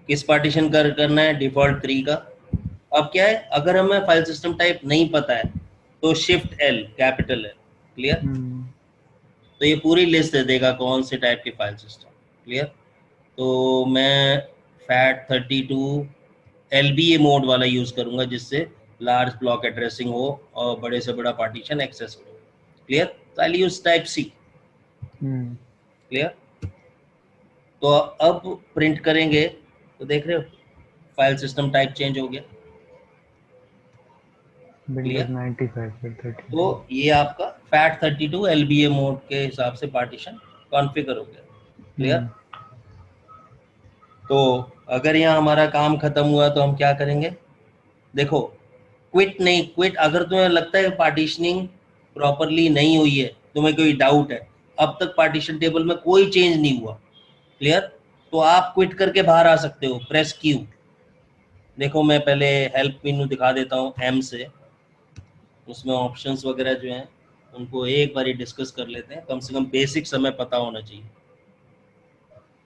किस पार्टीशन करना है, डिफॉल्ट 3 का। अब क्या है, अगर हमें फाइल सिस्टम टाइप नहीं पता है तो शिफ्ट एल कैपिटल है, क्लियर। तो ये पूरी लिस्ट दे देगा कौन से टाइप के फाइल सिस्टम, क्लियर। तो मैं फैट 32 LBA मोड वाला यूज करूंगा जिससे लार्ज ब्लॉक एड्रेसिंग हो और बड़े से बड़ा पार्टीशन एक्सेस हो, क्लियर। तो आई यूज टाइप सी, क्लियर। तो अब प्रिंट करेंगे तो देख रहे हो फाइल सिस्टम टाइप चेंज हो गया, विंडोज क्लियर। 95 पर 32। तो ये आपका फैट 32 LBA मोड के हिसाब से पार्टीशन कॉन्फ़िगर हो गया, क्लियर। तो अगर यहाँ हमारा काम खत्म हुआ तो हम क्या करेंगे, देखो क्विट नहीं, क्विट अगर तुम्हें लगता है पार्टीशनिंग प्रॉपरली नहीं हुई है, तुम्हें कोई डाउट है, अब तक पार्टीशन टेबल में कोई चेंज नहीं हुआ, क्लियर, तो आप क्विट करके बाहर आ सकते हो, प्रेस क्यू। देखो मैं पहले हेल्प मेनू दिखा देता हूँ एम से, उसमें ऑप्शंस वगैरह जो हैं उनको एक बार डिस्कस कर लेते हैं, कम से कम बेसिक समय पता होना चाहिए।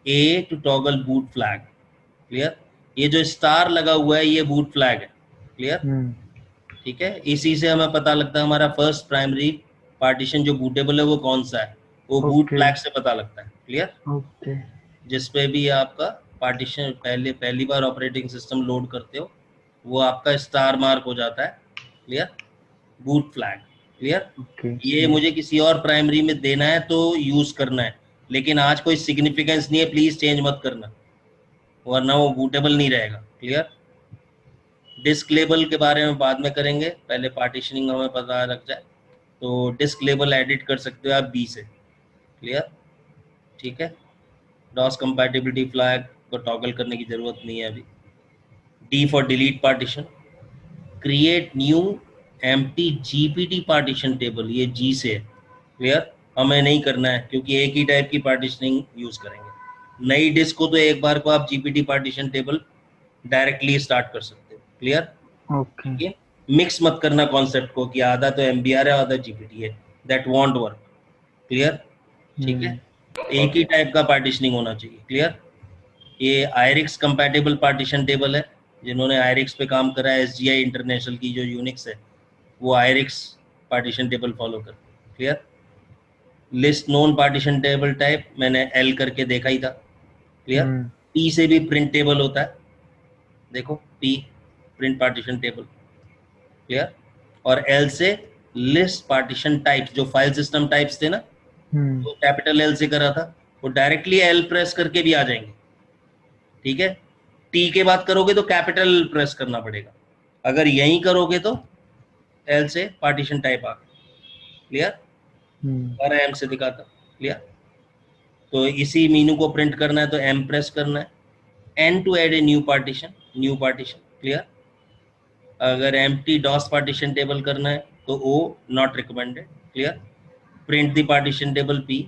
A to toggle boot flag, clear. ये जो स्टार लगा हुआ है ये बूट फ्लैग है, क्लियर। ठीक है, इसी से हमें पता लगता है हमारा फर्स्ट प्राइमरी पार्टीशन जो बूटेबल है वो कौन सा है, वो बूट फ्लैग से पता लगता है, क्लियर। ओके। जिस पे भी आपका पार्टीशन पहली बार ऑपरेटिंग सिस्टम लोड करते हो वो आपका स्टार मार्क हो जाता है, क्लियर, बूट फ्लैग, क्लियर। ये मुझे किसी और प्राइमरी में देना है तो यूज करना है, लेकिन आज कोई सिग्निफिकेंस नहीं है, प्लीज चेंज मत करना वरना वो बूटेबल नहीं रहेगा, क्लियर। डिस्क लेबल के बारे में बाद में करेंगे, पहले पार्टीशनिंग हमें पता लग जाए। तो डिस्क लेबल एडिट कर सकते हो आप बी से, क्लियर, ठीक है। डॉस कंपैटिबिलिटी फ्लैग को टॉगल करने की जरूरत नहीं है अभी। D for delete partition, create new empty GPT partition table, ये जी से है, क्लियर। हमें नहीं करना है क्योंकि एक ही टाइप की पार्टीशनिंग यूज करेंगे। नई डिस्क को तो एक बार को आप GPT partition table directly start कर सकते हो, क्लियर। ओके। मिक्स मत करना कॉन्सेप्ट को कि आधा तो MBR है आधा जीपीटी है, दैट वॉन्ट वर्क, क्लियर, ठीक है। एक ही टाइप का पार्टीशनिंग होना चाहिए, क्लियर। ये आयरिक्स कंपैटिबल पार्टीशन टेबल है, जिन्होंने आयरिक्स पे काम करा है, SGI इंटरनेशनल की जो यूनिक्स है वो आयरिक्स पार्टीशन टेबल फॉलो कर, clear. List non partition table type मैंने एल करके देखा ही था, क्लियर। पी से भी प्रिंट टेबल होता है, देखो P print partition table, clear. और एल से लिस्ट पार्टीशन टाइप्स, जो फाइल सिस्टम टाइप्स थे ना, वो कैपिटल एल से करा था, वो डायरेक्टली एल प्रेस करके भी आ जाएंगे, ठीक है। टी के बाद करोगे तो कैपिटल प्रेस करना पड़ेगा, अगर यहीं करोगे तो एल से पार्टीशन टाइप आ गया, क्लियर। और एम से दिखाता, क्लियर। तो इसी मीनू को प्रिंट करना है तो एम प्रेस करना है, n to add a new partition, clear. अगर एम्प्टी डॉस पार्टीशन टेबल करना है तो o not recommended, clear. Print the partition table p,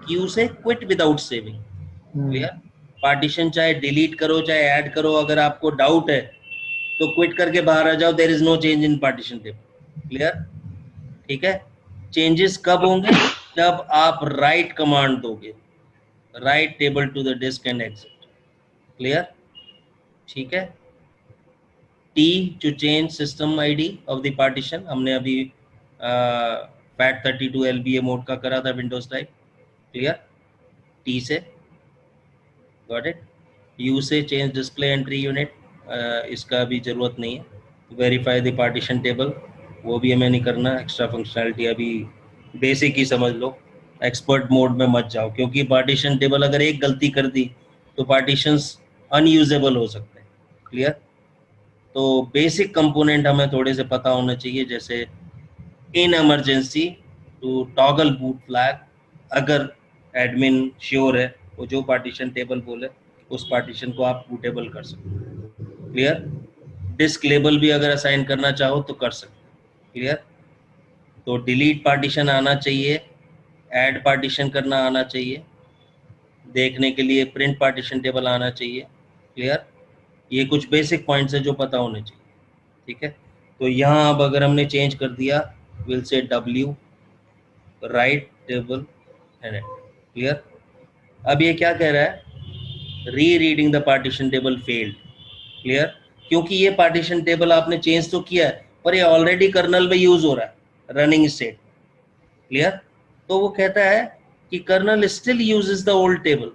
q से quit without saving, clear. Partition चाहे डिलीट करो चाहे ऐड करो, अगर आपको डाउट है तो क्विट करके बाहर आ जाओ, there is no change in partition table, clear, ठीक है। चेंजेस कब होंगे? जब आप राइट कमांड दोगे, write table to the disk and exit, clear, ठीक है। T to change system ID of the partition, हमने अभी FAT32 LBA मोड का करा था विंडोज टाइप, क्लियर। टी से, गॉट इट। यू से चेंज डिस्प्ले एंट्री यूनिट, इसका भी जरूरत नहीं है। वेरीफाई द पार्टीशन टेबल, वो भी हमें नहीं करना, एक्स्ट्रा फंक्शनैलिटी अभी बेसिक ही समझ लो, एक्सपर्ट मोड में मत जाओ, क्योंकि पार्टीशन टेबल अगर एक गलती कर दी तो पार्टीशंस अनयूजेबल हो सकते हैं, क्लियर। तो बेसिक कंपोनेंट हमें थोड़े से पता होना चाहिए, जैसे in emergency to toggle boot flag, अगर एडमिन श्योर है वो जो पार्टीशन टेबल बोले उस पार्टीशन को आप बूटेबल कर सकते हैं, क्लियर। डिस्क लेबल भी अगर असाइन करना चाहो तो कर सकते हैं, क्लियर। तो डिलीट पार्टीशन आना चाहिए, ऐड पार्टीशन करना आना चाहिए, देखने के लिए प्रिंट पार्टीशन टेबल आना चाहिए, क्लियर। ये कुछ बेसिक पॉइंट्स है जो पता होने चाहिए, ठीक है। तो यहाँ अब अगर हमने चेंज कर दिया, will say W right table and, clear. अब ये क्या कह रहा है? री reading the partition table failed, clear, क्योंकि ये पार्टीशन टेबल आपने चेंज तो किया है पर ये ऑलरेडी कर्नल में यूज हो रहा है रनिंग स्टेट, क्लियर। तो वो कहता है कि kernel still uses the old table,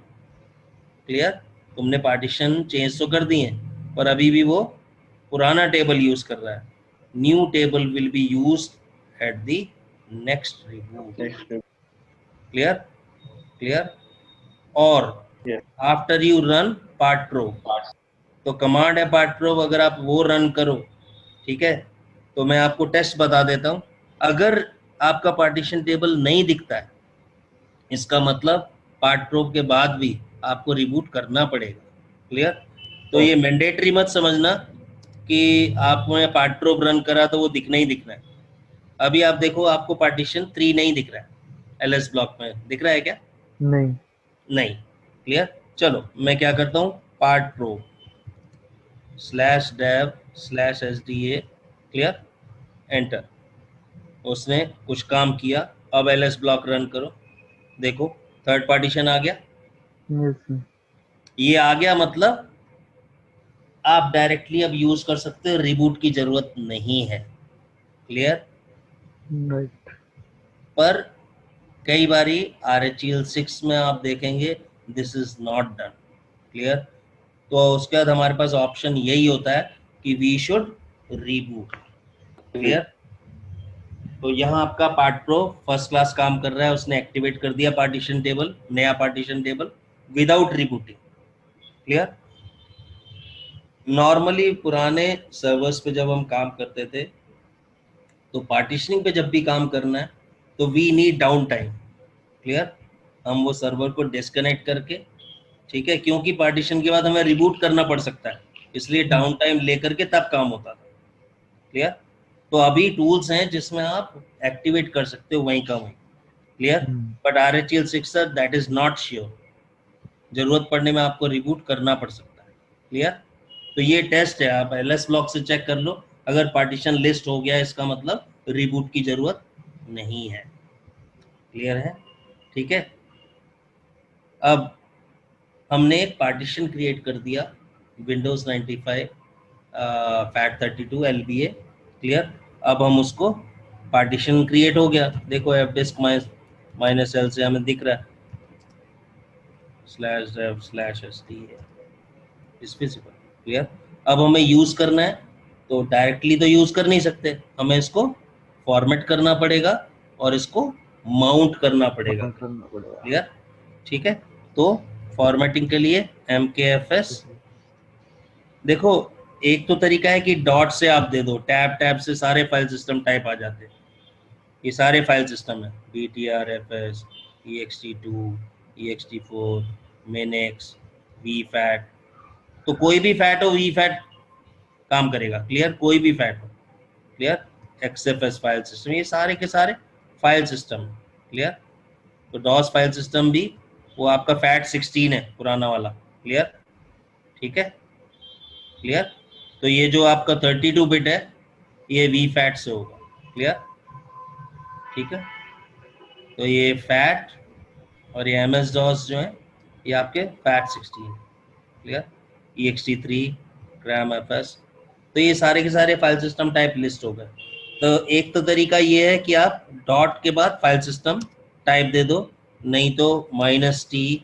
clear. तुमने पार्टीशन चेंज तो कर दिए पर अभी भी वो पुराना टेबल यूज कर रहा है। New table will be used at the next reboot, clear, clear. और after you run partprobe, तो कमांड है पार्ट प्रोब, अगर आप वो रन करो, ठीक है, तो मैं आपको टेस्ट बता देता हूं। अगर आपका पार्टीशन टेबल नहीं दिखता है, इसका मतलब पार्ट प्रोब के बाद भी आपको रिबूट करना पड़ेगा, क्लियर। तो ये मैंडेटरी मत समझना कि आपने पार्ट प्रोब रन करा तो वो दिखना ही दिखना है। अभी आप देखो, आपको पार्टीशन 3 नहीं दिख रहा है, LS ब्लॉक में दिख रहा है क्या? नहीं, क्लियर। चलो मैं क्या करता हूँ, part probe /dev/sda, clear, enter. उसने कुछ काम किया, अब LS ब्लॉक रन करो, देखो थर्ड पार्टीशन आ गया। ये आ गया मतलब आप डायरेक्टली अब यूज कर सकते हो, रिबूट की जरूरत नहीं है, क्लियर। पर कई बारी RHEL 6 में आप देखेंगे this is not done, clear. तो उसके बाद हमारे पास ऑप्शन यही होता है कि वी शुड रीबूट, क्लियर। तो यहाँ आपका पार्ट प्रो फर्स्ट क्लास काम कर रहा है, उसने एक्टिवेट कर दिया पार्टीशन टेबल, नया partition table without rebooting, clear. Normally पुराने सर्वर्स पे जब हम काम करते थे तो पार्टीशनिंग पे जब भी काम करना है तो we need downtime, clear. हम वो सर्वर को डिस्कनेक्ट करके, ठीक है, क्योंकि पार्टीशन के बाद हमें रिबूट करना पड़ सकता है, इसलिए डाउन टाइम लेकर के तब काम होता था, क्लियर। तो अभी टूल्स हैं जिसमें आप एक्टिवेट कर सकते हो वहीं का वहीं, clear. But RHEL 6 that is not sure, जरूरत पड़ने में आपको रिबूट करना पड़ सकता है, क्लियर। तो ये टेस्ट है, आप LS ब्लॉक से चेक कर लो, अगर पार्टीशन लिस्ट हो गया इसका मतलब रिबूट की जरूरत नहीं है, क्लियर है, ठीक है। अब हमने एक पार्टीशन क्रिएट कर दिया Windows 95 FAT32 LBA, क्लियर। अब हम उसको पार्टीशन क्रिएट हो गया, देखो fdisk -L से हमें दिख रहा है /dev/st है इस फिजिकल। क्लियर। अब हमें यूज करना है तो डायरेक्टली तो यूज कर नहीं सकते, हमें इसको फॉर्मेट करना पड़ेगा और इसको माउंट करना पड़ेगा। करना पड़ेगा। क्लियर। ठीक है, तो फॉर्मेटिंग के लिए mkfs, देखो एक तो तरीका है कि डॉट से आप दे दो, टैब टैब से सारे फाइल सिस्टम टाइप आ जाते हैं, ये सारे फाइल सिस्टम है btrfs, ext2, ext4, minix, vfat, तो कोई भी फैट हो vfat काम करेगा। क्लियर, कोई भी फैट हो। क्लियर, XFS फाइल सिस्टम, ये सारे के सारे फाइल सिस्टम। क्लियर, तो डॉस फाइल सिस्टम भी वो आपका FAT16 है पुराना वाला। क्लियर, ठीक है। क्लियर, तो ये जो आपका 32 बिट है ये VFAT से होगा। क्लियर, ठीक है, तो ये फैट और ये MS DOS जो है ये आपके FAT16। क्लियर, ext3, CramFS, तो ये सारे के सारे फाइल सिस्टम टाइप लिस्ट हो गए। तो एक तो तरीका ये है कि आप डॉट के बाद फाइल सिस्टम टाइप दे दो, नहीं तो -t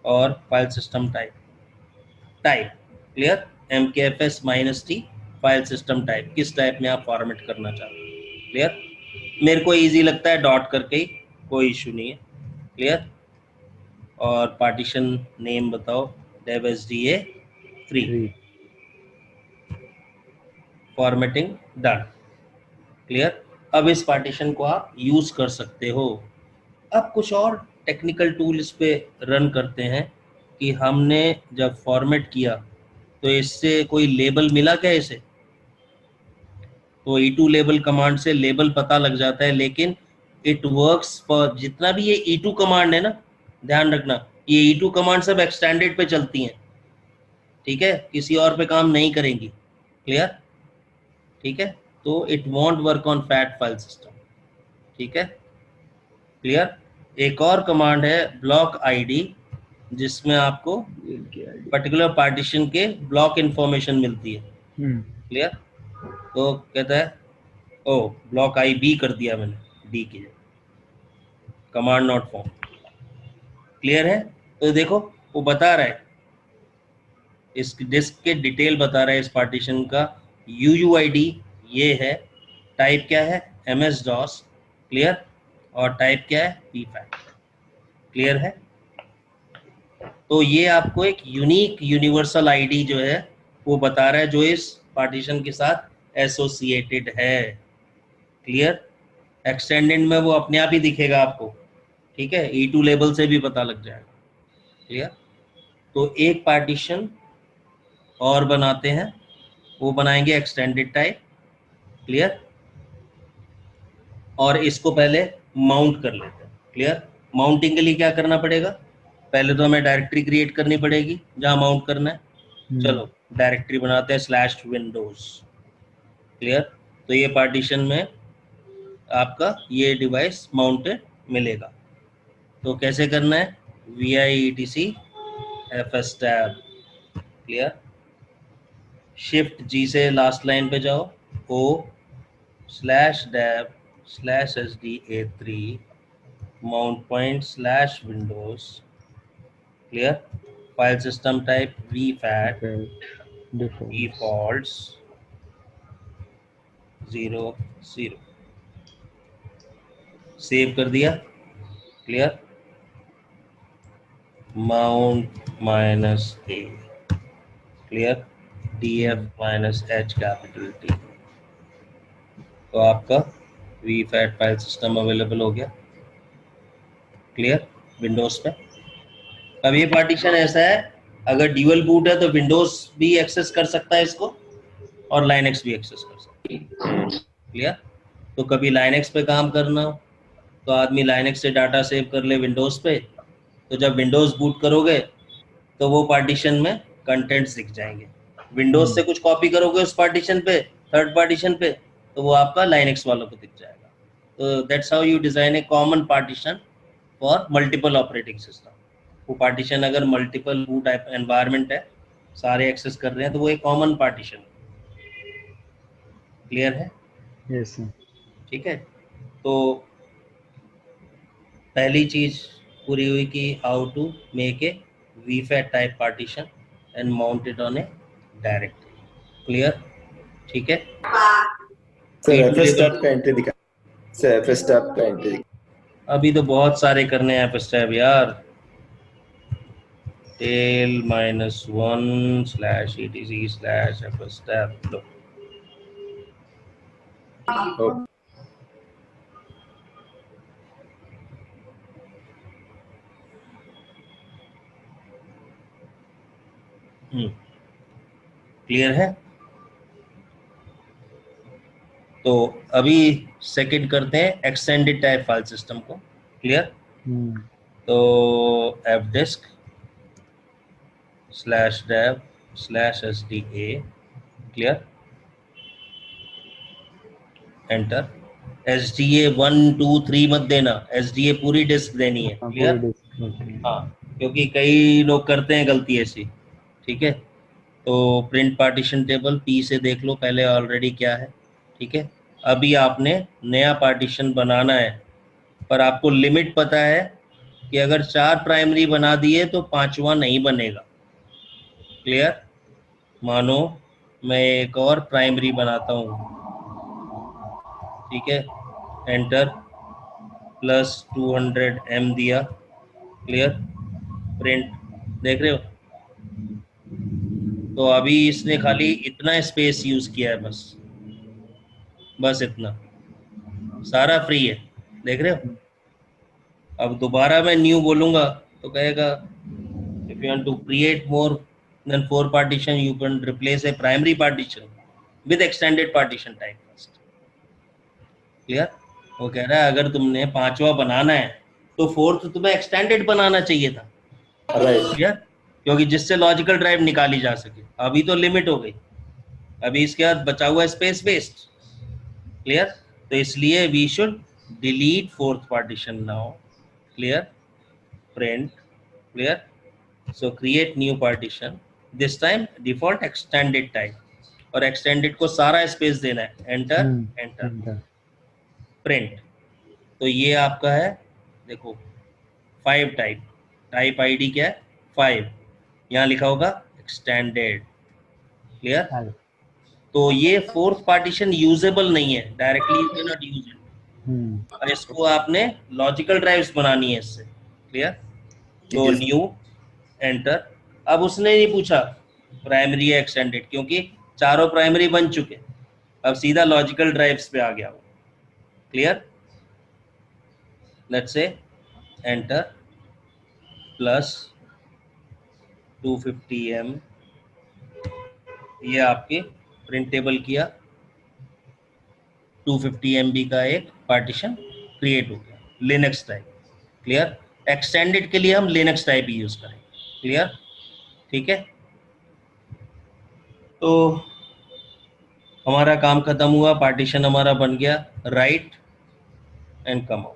और file system type. Clear, mkfs -t file system type, किस टाइप में आप फॉर्मेट करना चाहते हैं। क्लियर, मेरे को इजी लगता है डॉट करके ही, कोई इशू नहीं है। क्लियर, और पार्टीशन नेम बताओ, devsda3, फॉर्मेटिंग डन। क्लियर, अब इस पार्टीशन को आप यूज कर सकते हो। अब कुछ और टेक्निकल टूल इस पे रन करते हैं कि हमने जब फॉर्मेट किया तो इससे कोई लेबल मिला क्या इसे, तो e2 लेबल कमांड से लेबल पता लग जाता है, लेकिन इट वर्क्स फॉर जितना भी ये e2 कमांड है ना, ध्यान रखना ये e2 कमांड सब एक्सटेंडेड पे चलती हैं। ठीक है, किसी और पे काम नहीं करेंगी। क्लियर, ठीक है, तो it won't work on fat file system. ठीक है, क्लियर। एक और कमांड है ब्लॉक आईडी, जिसमें आपको पर्टिकुलर पार्टीशन के ब्लॉक इंफॉर्मेशन मिलती है। क्लियर, तो कहता है ओ ब्लॉक IB कर दिया मैंने डी के, कमांड नॉट फाउंड। क्लियर है, तो देखो वो बता रहा है इस डिस्क के डिटेल बता रहा है इस पार्टीशन का, UUID ये है, टाइप क्या है MS DOS। क्लियर, और टाइप क्या है PFAT। क्लियर है, तो ये आपको एक यूनिक यूनिवर्सल आईडी जो है वो बता रहा है, जो इस पार्टीशन के साथ एसोसिएटेड है। क्लियर, एक्सटेंडेड में वो अपने आप ही दिखेगा आपको। ठीक है, E2 लेबल से भी पता लग जाएगा। क्लियर, तो एक पार्टीशन और बनाते हैं, वो बनाएंगे एक्सटेंडेड टाइप। क्लियर, और इसको पहले माउंट कर लेते हैं। क्लियर, माउंटिंग के लिए क्या करना पड़ेगा, पहले तो हमें डायरेक्टरी क्रिएट करनी पड़ेगी जहां माउंट करना है। चलो डायरेक्टरी बनाते हैं /Windows। क्लियर, तो ये पार्टीशन में आपका ये डिवाइस माउंटेड मिलेगा। तो कैसे करना है, VI etc fstab। Clear, Shift G से लास्ट लाइन पे जाओ, O/dev/sda3 mount point /Windows। Clear, file system type VFAT, defaults 00, save कर दिया। Clear, mount -a, clear, df -h capital T, तो आपका VFAT फाइल सिस्टम अवेलेबल हो गया। क्लियर, विंडोज पे। अब ये पार्टीशन ऐसा है, अगर ड्यूअल बूट है तो विंडोज भी एक्सेस कर सकता है इसको और लाइनक्स भी एक्सेस कर सकता है। क्लियर, तो कभी लाइनक्स पे काम करना हो तो आदमी लाइनक्स से डाटा सेव कर ले विंडोज पे, तो जब विंडोज बूट करोगे तो वो पार्टीशन में कंटेंट्स दिख जाएंगे। विंडोज से कुछ कॉपी करोगे उस पार्टीशन पे, थर्ड पार्टीशन पे, तो वो आपका लाइनक्स वालों को दिख जाएगा। तो that's how you design a common partition for multiple operating system. वो पार्टीशन अगर मल्टीपल बूट एनवायरनमेंट है, सारे एक्सेस कर रहे हैं, तो वो एक कॉमन पार्टीशन। क्लियर है, यस ठीक है। तो पहली चीज पूरी हुई कि how to make a VFAT type partition and mount it on a directory. Clear? ठीक है. सर E2 एफएस लेवल टैब का एंट्री दिखा. सर एफएस टैब का एंट्री दिखा. अभी तो बहुत सारे करने हैं स्टेप यार. tail -1/etc/fs tab. लो. ओके. क्लियर है? तो अभी सेकंड करते हैं एक्सटेंडेड टाइप फाइल सिस्टम को. क्लियर? तो fdisk/dev/sda. क्लियर? एंटर. SDA 1 2 3 मत देना, SDA पूरी डिस्क देनी है. क्लियर? हाँ, क्योंकि कई लोग करते हैं गलती ऐसी. ठीक है. तो प्रिंट पार्टीशन टेबल P से देख लो पहले ऑलरेडी क्या है. ठीक है. अभी आपने नया पार्टीशन बनाना है, पर आपको लिमिट पता है कि अगर 4 प्राइमरी बना दिए तो 5वां नहीं बनेगा. क्लियर? मानो मैं एक और प्राइमरी बनाता हूँ. ठीक है. एंटर. +200M दिया. क्लियर? प्रिंट. देख रहे हो? तो अभी इसने खाली इतना स्पेस यूज किया है, बस इतना. सारा फ्री है. देख रहे हो? अब दोबारा मैं न्यू बोलूंगा तो कहेगा if you want to create more than 4 partition you can replace a primary partition with extended partition type first. Clear? वो कह रहा है अगर तुमने 5वां बनाना है तो 4th तुम्हें एक्सटेंडेड बनाना चाहिए था. राइट. क्लियर? क्योंकि जिससे लॉजिकल ड्राइव निकाली जा सके. अभी तो लिमिट हो गई, अभी इसके बाद बचा हुआ स्पेस वेस्ट. क्लियर? तो इसलिए we should delete 4th partition now. Clear? Print. Clear? So create new partition, this time default extended type, और एक्सटेंडेड को सारा स्पेस देना है. एंटर. एंटर. प्रिंट. तो ये आपका है, देखो 5 टाइप. टाइप आईडी क्या है? 5. यहाँ लिखा होगा एक्सटेंडेड. क्लियर? तो ये 4th पार्टीशन यूजेबल नहीं है, directly you can not use it. और इसको आपने लॉजिकल ड्राइव्स बनानी है इससे. क्लियर? तो न्यू. एंटर. अब उसने नहीं पूछा प्राइमरी या एक्सटेंडेड, क्योंकि चारों प्राइमरी बन चुके. अब सीधा लॉजिकल ड्राइव्स पे आ गया वो. Clear? Let's say enter. +250M. ये आपके प्रिंटेबल किया. 250 MB का एक पार्टीशन क्रिएट हो गया लिनक्स टाइप. क्लियर? एक्सटेंडेड के लिए हम लिनक्स टाइप ही यूज करेंगे. क्लियर? ठीक है. तो हमारा काम खत्म हुआ, पार्टीशन हमारा बन गया. Right and come out.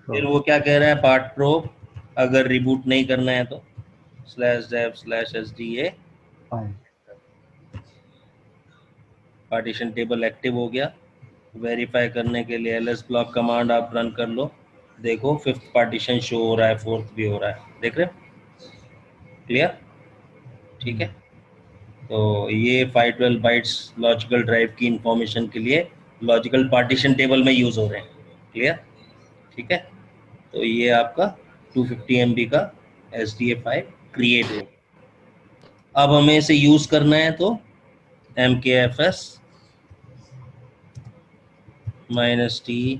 फिर वो क्या कह रहा है? पार्ट प्रोब अगर रिबूट नहीं करना है तो /dev/sda. पार्टीशन टेबल एक्टिव हो गया. वेरीफाई करने के लिए ls ब्लॉक कमांड आप रन कर लो. देखो 5th पार्टीशन शो हो रहा है, 4th भी हो रहा है. देख रहे हो? क्लियर? ठीक है. तो ये 512 बाइट्स लॉजिकल ड्राइव की इंफॉर्मेशन के लिए लॉजिकल पार्टीशन टेबल में यूज हो रहे हैं. क्लियर? ठीक है. तो ये आपका 250 MB का SDA5 क्रिएट हो. अब हमें इसे यूज करना है तो mkfs -t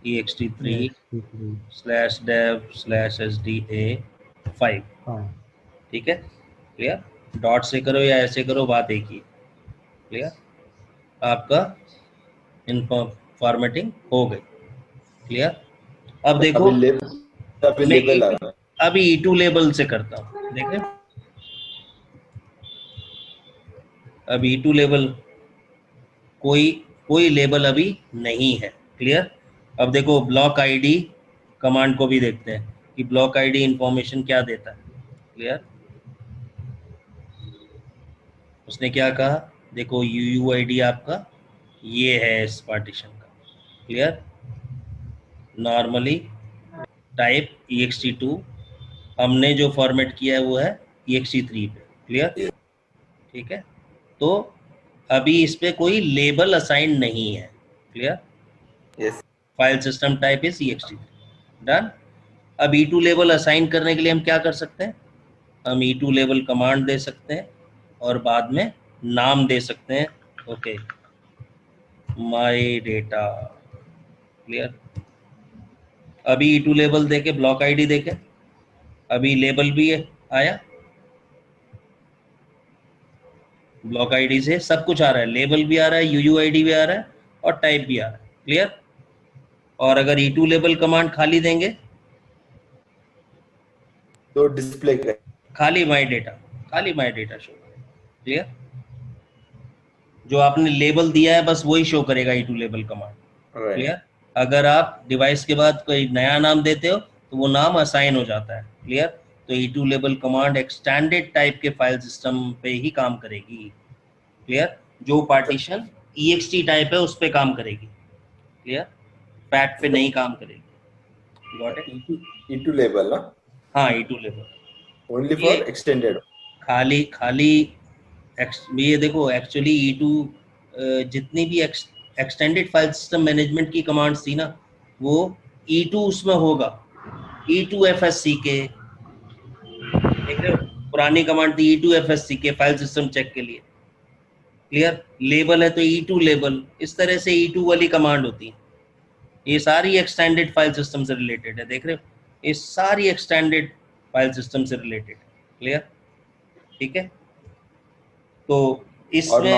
ext3/dev/sda5. ठीक है. क्लियर? डॉट से करो या ऐसे करो, बात एक ही. क्लियर? आपका फॉर्मेटिंग हो गई. क्लियर? अब देखो मैं अभी E2 लेबल से करता हूँ. देखें अब E2 लेबल कोई लेबल अभी नहीं है. क्लियर? अब देखो ब्लॉक आईडी कमांड को भी देखते हैं कि ब्लॉक आईडी इंफॉर्मेशन क्या देता है. क्लियर? उसने क्या कहा? देखो UUID आपका ये है इस पार्टीशन का. क्लियर? नॉर्मली टाइप ext2, हमने जो फॉर्मेट किया है वो है ext3 पे। क्लियर? ठीक है, तो अभी इस पे कोई लेबल असाइन नहीं है। Clear? Yes file system type is ext3। Done. अब e2 लेबल असाइन करने के लिए हम क्या कर सकते हैं? हम e2 लेबल कमांड दे सकते हैं और बाद में नाम दे सकते हैं। Okay, my data. क्लियर? अभी e2 लेबल देके ब्लॉक आईडी देके अभी लेबल भी है, आया, ब्लॉक आईडी से सब कुछ आ रहा है, लेबल भी आ रहा है, यूयूआईडी भी आ रहा है और टाइप भी आ रहा है। क्लियर? और अगर e2 लेबल कमांड खाली देंगे, तो डिस्प्ले कर खाली माई डेटा शो। क्लियर? जो आपने लेबल दिया है बस वही शो करेगा e2 label command. Right clear? अगर आप डिवाइस के बाद कोई नया नाम देते हो तो वो नाम असाइन हो जाता है। क्लियर? तो e2 label command extended type के फाइल सिस्टम पे ही काम करेगी। क्लियर? जो पार्टीशन ext टाइप है उस पे काम करेगी। क्लियर? फैट पे नहीं काम करेगी। Got it? E2 लेबल ना हाँ, e2 लेबल ओनली ये फॉर एक्सटेंडेड खाली खाली ये देखो, एक्चुअली e2 जितनी भी एक्सटेंडेड फाइल सिस्टम मैनेजमेंट की कमांड्स थी ना, वो e2 उसमें होगा। e2 FSCK देख रहे हो, पुरानी कमांड थी e2 FSCK file system check के लिए। क्लियर? लेबल है तो e2 लेबल, इस तरह से e2 वाली कमांड होती है। ये सारी एक्सटेंडेड फाइल सिस्टम से रिलेटेड है, देख रहे हो, ये सारी एक्सटेंडेड फाइल सिस्टम से रिलेटेड है। क्लियर? ठीक है, तो और इसमें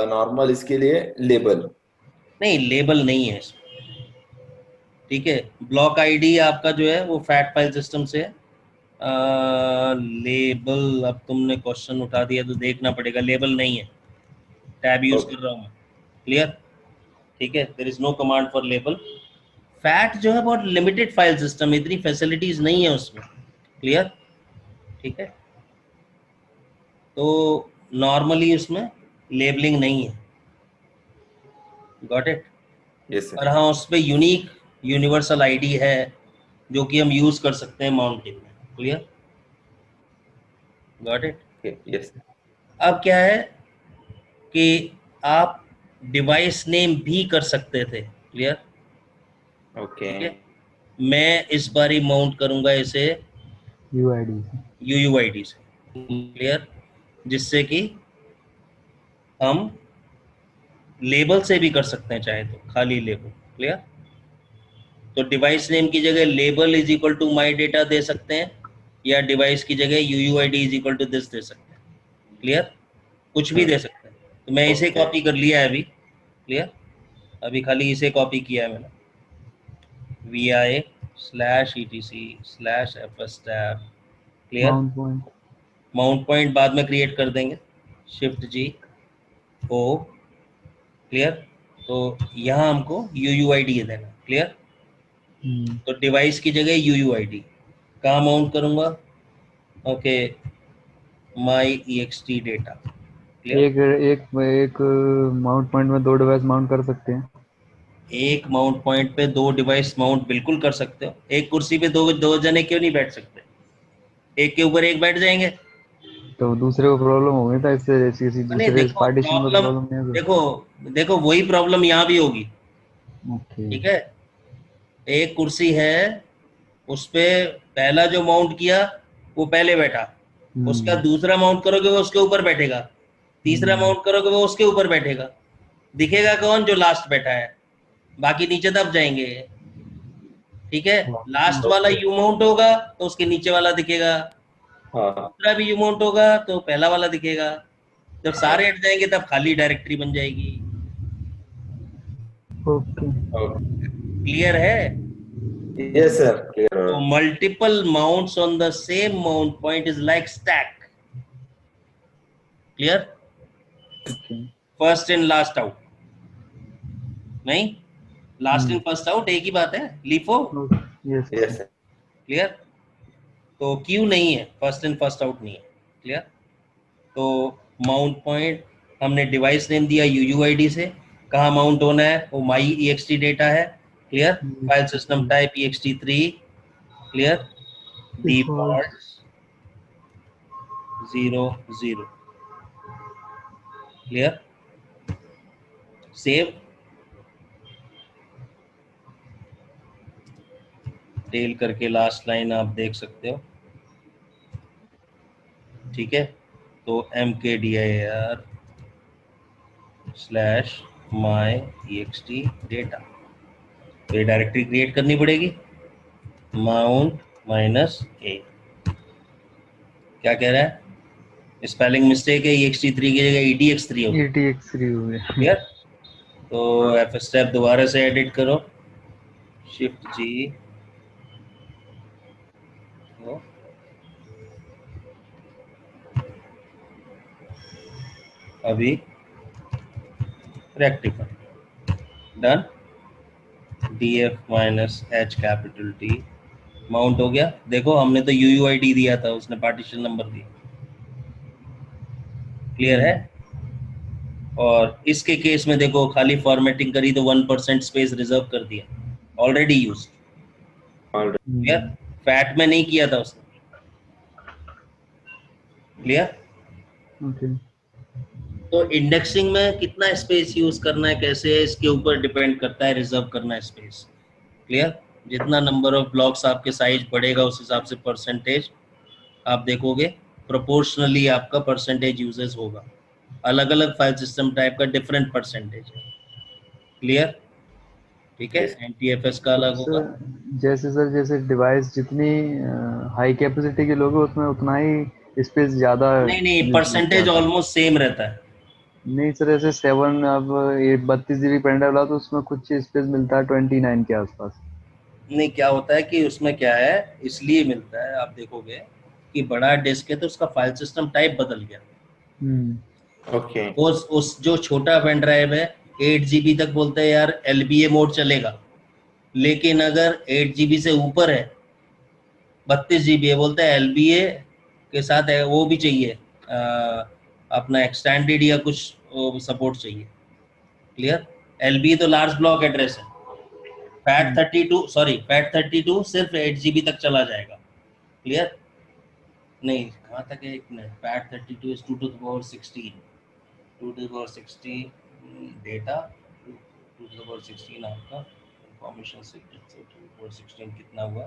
नॉर्मल इसके लिए लेबल नहीं, लेबल नहीं है इसमें। ठीक है, ब्लॉक आईडी आपका जो है वो फैट फाइल सिस्टम से है। लेबल, अब तुमने क्वेश्चन उठा दिया तो देखना पड़ेगा, लेबल नहीं है, टैब यूज कर रहा हूँ मैं। क्लियर? ठीक है, there is no command for label. FAT जो है बहुत लिमिटेड फाइल सिस्टम, इतनी फैसिलिटीज नहीं है उसमें। क्लियर? ठीक है, तो नॉर्मली उसमें लेबलिंग नहीं है। Got it? यस और हाँ, उस पर यूनिक यूनिवर्सल आईडी है जो कि हम यूज कर सकते हैं माउंटिंग में। क्लियर? Got it? यस अब क्या है कि आप डिवाइस नेम भी कर सकते थे। क्लियर? ओके ठीक है, मैं इस बार ही माउंट करूंगा इसे यूआईडी यूयूआईडी से। क्लियर? जिससे कि हम लेबल से भी कर सकते हैं चाहे तो, खाली लेबल। क्लियर? तो डिवाइस नेम की जगह label is equal to my data दे सकते हैं, या डिवाइस की जगह UUID is equal to this दे सकते हैं। क्लियर? कुछ भी दे सकते हैं। तो मैं इसे Okay. कॉपी कर लिया है अभी। क्लियर? अभी खाली इसे कॉपी किया है मैंने, vi/etc/fs tab। Clear? Mount point mount point बाद में क्रिएट कर देंगे, शिफ्ट G O। क्लियर? तो यहाँ हमको यूयूआईडी देना। क्लियर? तो डिवाइस की जगह यूयूआईडी कहाँ माउंट करूँगा? ओके, माई ext डेटा। एक एक एक माउंट पॉइंट में 2 डिवाइस माउंट कर सकते हैं। एक माउंट पॉइंट पे 2 डिवाइस माउंट बिल्कुल कर सकते हो। एक कुर्सी पे दो जने क्यों नहीं बैठ सकते? एक के ऊपर एक बैठ जाएंगे। तो दूसरे को प्रॉब्लम होगी, था इससे किसी नहीं, दूसरे देखो पार्टीशन को प्रॉब्लम, प्रॉब्लम नहीं होगी। देखो वही प्रॉब्लम यहाँ भी होगी। ओके, ठीक है, एक कुर्सी है, उस पे पहला जो माउंट किया वो पहले बैठा, उसका दूसरा माउंट करोगे वो उसके ऊपर बैठेगा, तीसरा माउंट करोगे वो उसके ऊपर बैठेगा। दिखेगा कौन? जो लास्ट बैठा है, बाकी नीचे दब जाएंगे। ठीक है, लास्ट वाला यू माउंट होगा तो उसके नीचे वाला दिखेगा, हाँ दूसरा भी यू माउंट होगा तो पहला वाला दिखेगा। जब सारे हट जाएंगे तब खाली डायरेक्टरी बन जाएगी। ओके, क्लियर है? Yes sir clear So multiple mounts on the same mount point is like stack. Clear? Okay, First in last out. नहीं, लास्ट इन फर्स्ट आउट एक ही बात है, LIFO। Yes yes clear? तो क्यू नहीं है, फर्स्ट इन फर्स्ट आउट नहीं है। क्लियर? तो माउंट पॉइंट हमने डिवाइस नेम दिया यूयूआईडी से, कहाँ माउंट होना है वो माई ext डेटा है, clear, file system type ext3, clear, default 0 0, clear, save, tail करके लास्ट लाइन आप देख सकते हो, ठीक है। तो mkdir / my ext data, तो ये डायरेक्टरी क्रिएट करनी पड़ेगी, माउंट -a, क्या कह रहा है, स्पेलिंग मिस्टेक है, ext3 की जगह edx3 होगी, ETX3 हो गया। क्लियर। तो एफ स्टेप दोबारा से एडिट करो, शिफ्ट जी, अभी rectify, done, df -h capital T, mount हो गया। देखो हमने तो UUID दिया था, उसने पार्टीशन नंबर दिया, क्लियर है। और इसके केस में देखो खाली फॉर्मेटिंग करी तो 1% स्पेस रिजर्व कर दिया, ऑलरेडी यूज्ड, क्लियर। फैट में नहीं किया था उसने, क्लियर। ओके। तो इंडेक्सिंग में कितना स्पेस यूज करना है, कैसे है, इसके ऊपर डिपेंड करता है रिजर्व करना स्पेस, क्लियर। जितना नंबर ऑफ ब्लॉक्स आपके साइज बढ़ेगा उस हिसाब से परसेंटेज आप देखोगे, प्रोपोर्शनली आपका परसेंटेज यूजेस होगा। अलग अलग फाइल सिस्टम टाइप का डिफरेंट परसेंटेज है, क्लियर, ठीक है। NTFS का अलग होगा। सर जैसे डिवाइस जितनी हाई कैपेसिटी के लोगे उसमें उतना ही स्पेस ज्यादा नहीं, परसेंटेज ऑलमोस्ट सेम रहता है। नहीं सर, ऐसे 7 अब ये 32 GB पेन ड्राइव ला तो उसमें कुछ स्पेस मिलता है 29 के आसपास। नहीं, क्या होता है कि उसमें क्या है, इसलिए मिलता है, आप देखोगे कि बड़ा डिस्क है तो उसका फाइल सिस्टम टाइप बदल गया। ओके। उस जो छोटा पेन ड्राइव है 8 GB तक बोलते हैं यार LBA मोड चलेगा, लेकिन अगर 8 GB से ऊपर है, 32 GB है, बोलते हैं LBA के साथ है, वो भी चाहिए, अपना एक्सटेंडेड या कुछ सपोर्ट चाहिए, क्लियर। LBA तो लार्ज ब्लॉक एड्रेस है, फैट 32 सिर्फ 8 GB तक चला जाएगा, क्लियर। नहीं, कहाँ तक है, एक minute, fat 32 is 2 to the power 16, 2 to the power 16 data, 2 to the power 16 आपका इंफॉर्मेशन से 2 to the power 16 कितना हुआ,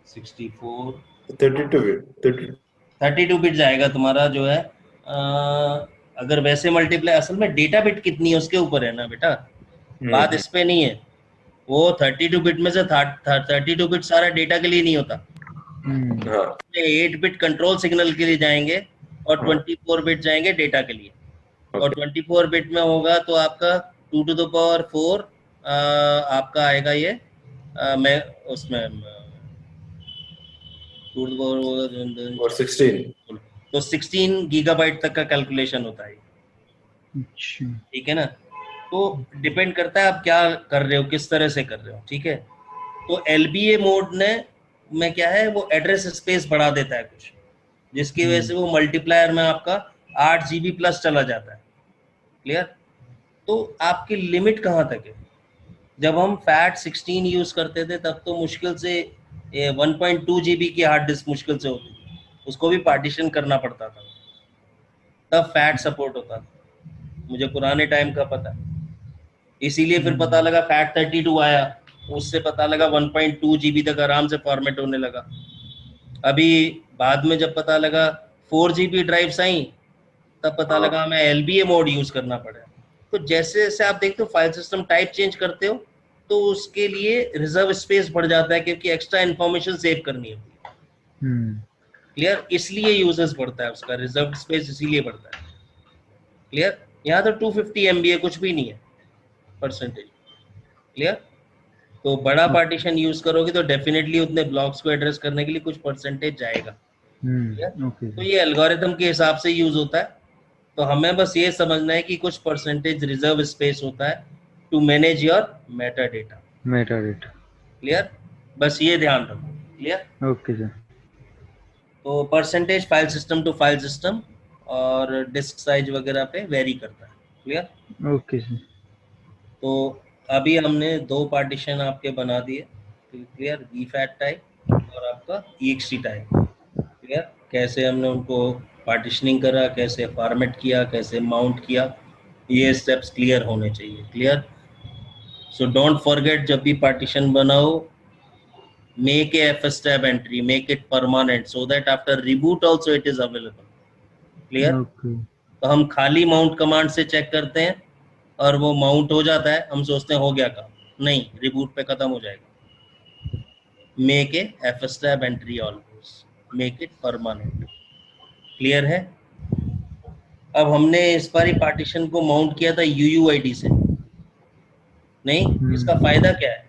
64, 32 बिट जाएगा तुम्हारा जो है। अगर वैसे मल्टीप्लाई, असल में डेटा बिट कितनी है उसके ऊपर है ना बेटा, बात इस पे नहीं है। वो 32 बिट में से 32 बिट सारा डेटा के लिए नहीं होता, 8 बिट कंट्रोल सिग्नल के लिए जाएंगे और 24 बिट जाएंगे डेटा के लिए। और 24 बिट में होगा तो आपका 2 to the power 4 आपका आएगा ये, मैं उसमें 2 to the power 16, तो 16 गीगाबाइट तक का कैलकुलेशन होता है, ठीक है ना। तो डिपेंड करता है आप क्या कर रहे हो, किस तरह से कर रहे हो, ठीक है। तो LBA मोड में क्या है, वो एड्रेस स्पेस बढ़ा देता है कुछ, जिसकी वजह से वो मल्टीप्लायर में आपका 8 GB प्लस चला जाता है, क्लियर। तो आपकी लिमिट कहाँ तक है, जब हम फैट 16 यूज करते थे तब तो मुश्किल से 1.2 GB की हार्ड डिस्क मुश्किल से होती थी, उसको भी पार्टीशन करना पड़ता था, तब फैट सपोर्ट होता था, मुझे पुराने टाइम का पता है। इसीलिए फिर पता लगा फैट 32 आया, उससे पता लगा 1.2 GB तक आराम से फॉर्मेट होने लगा। अभी बाद में जब पता लगा 4 GB ड्राइव्स आई, तब पता लगा हमें LBA मोड यूज करना पड़ा। तो जैसे जैसे आप देखते हो फाइल सिस्टम टाइप चेंज करते हो तो उसके लिए रिजर्व स्पेस बढ़ जाता है, क्योंकि एक्स्ट्रा इन्फॉर्मेशन सेव करनी होती है, क्लियर। इसलिए यूजेस बढ़ता है उसका, रिजर्व स्पेस इसीलिए बढ़ता है, क्लियर। यहाँ तो 250 MB कुछ भी नहीं है परसेंटेज, क्लियर। तो बड़ा पार्टीशन यूज करोगे तो डेफिनेटली उतने ब्लॉक्स को एड्रेस करने के लिए कुछ परसेंटेज जाएगा, तो ये एल्गोरिथम के हिसाब से यूज होता है। तो हमें बस ये समझना है कि कुछ परसेंटेज रिजर्व स्पेस होता है to manage your meta data, clear. बस ये ध्यान रखो, क्लियर। Okay sir. तो percentage file system to file system और डिस्क साइज वगैरह पे वेरी करता है, क्लियर। Okay sir. तो अभी हमने 2 पार्टीशन आपके बना दिए, क्लियर, VFAT टाइप और आपका EXT टाइप, क्लियर। कैसे हमने उनको पार्टीशनिंग करा, कैसे फॉर्मेट किया, कैसे माउंट किया, ये स्टेप्स क्लियर होने चाहिए, क्लियर। सो डोंट फॉरगेट, जब भी पार्टीशन बनाओ, make a FSTab entry, make it permanent so that after reboot also it is available, clear। Okay. तो हम खाली माउंट कमांड से चेक करते हैं और वो माउंट हो जाता है, हम सोचते हैं हो गया काम, नहीं, रिबूट पे खत्म हो जाएगा। Make a FSTab entry always, make it permanent, clear है। अब हमने इस बारी पार्टीशन को माउंट किया था UUID से, नहीं, इसका फायदा क्या है?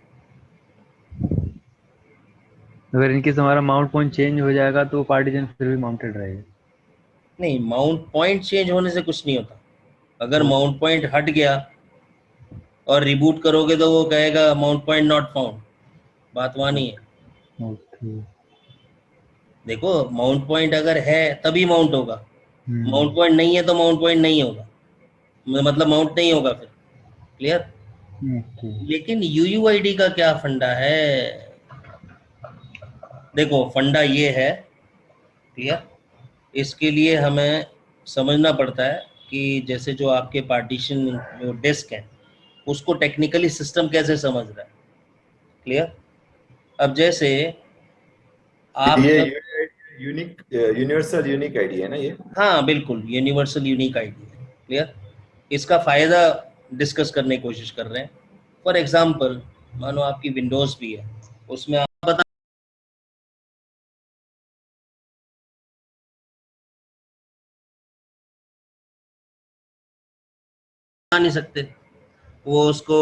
अगर इनकेस हमारा माउंट पॉइंट चेंज हो जाएगा तो पार्टीशन फिर भी माउंटेड रहेगा। नहीं, माउंट पॉइंट चेंज होने से कुछ नहीं होता। अगर माउंट पॉइंट हट गया और रिबूट करोगे तो वो कहेगा माउंट पॉइंट नॉट फाउंड, बात वहाँ नहीं है। ओके। देखो, माउंट पॉइंट अगर है तभी माउंट होगा, माउंट पॉइंट नहीं है तो माउंट पॉइंट नहीं होगा, मतलब माउंट नहीं होगा फिर, क्लियर। ओके। लेकिन UUID का क्या फंडा है? देखो, फंडा ये है, क्लियर। इसके लिए हमें समझना पड़ता है कि जैसे जो आपके पार्टीशन जो डिस्क है उसको टेक्निकली सिस्टम कैसे समझ रहा है, क्लियर। अब जैसे आप ये जब, यूनिक यूनिवर्सल यूनिक आईडी है ना ये? हाँ बिल्कुल, यूनिवर्सल यूनिक आईडी है, क्लियर। इसका फायदा डिस्कस करने की कोशिश कर रहे हैं। फॉर एग्जांपल, मानो आपकी विंडोज भी है, उसमें आप बता नहीं सकते, वो उसको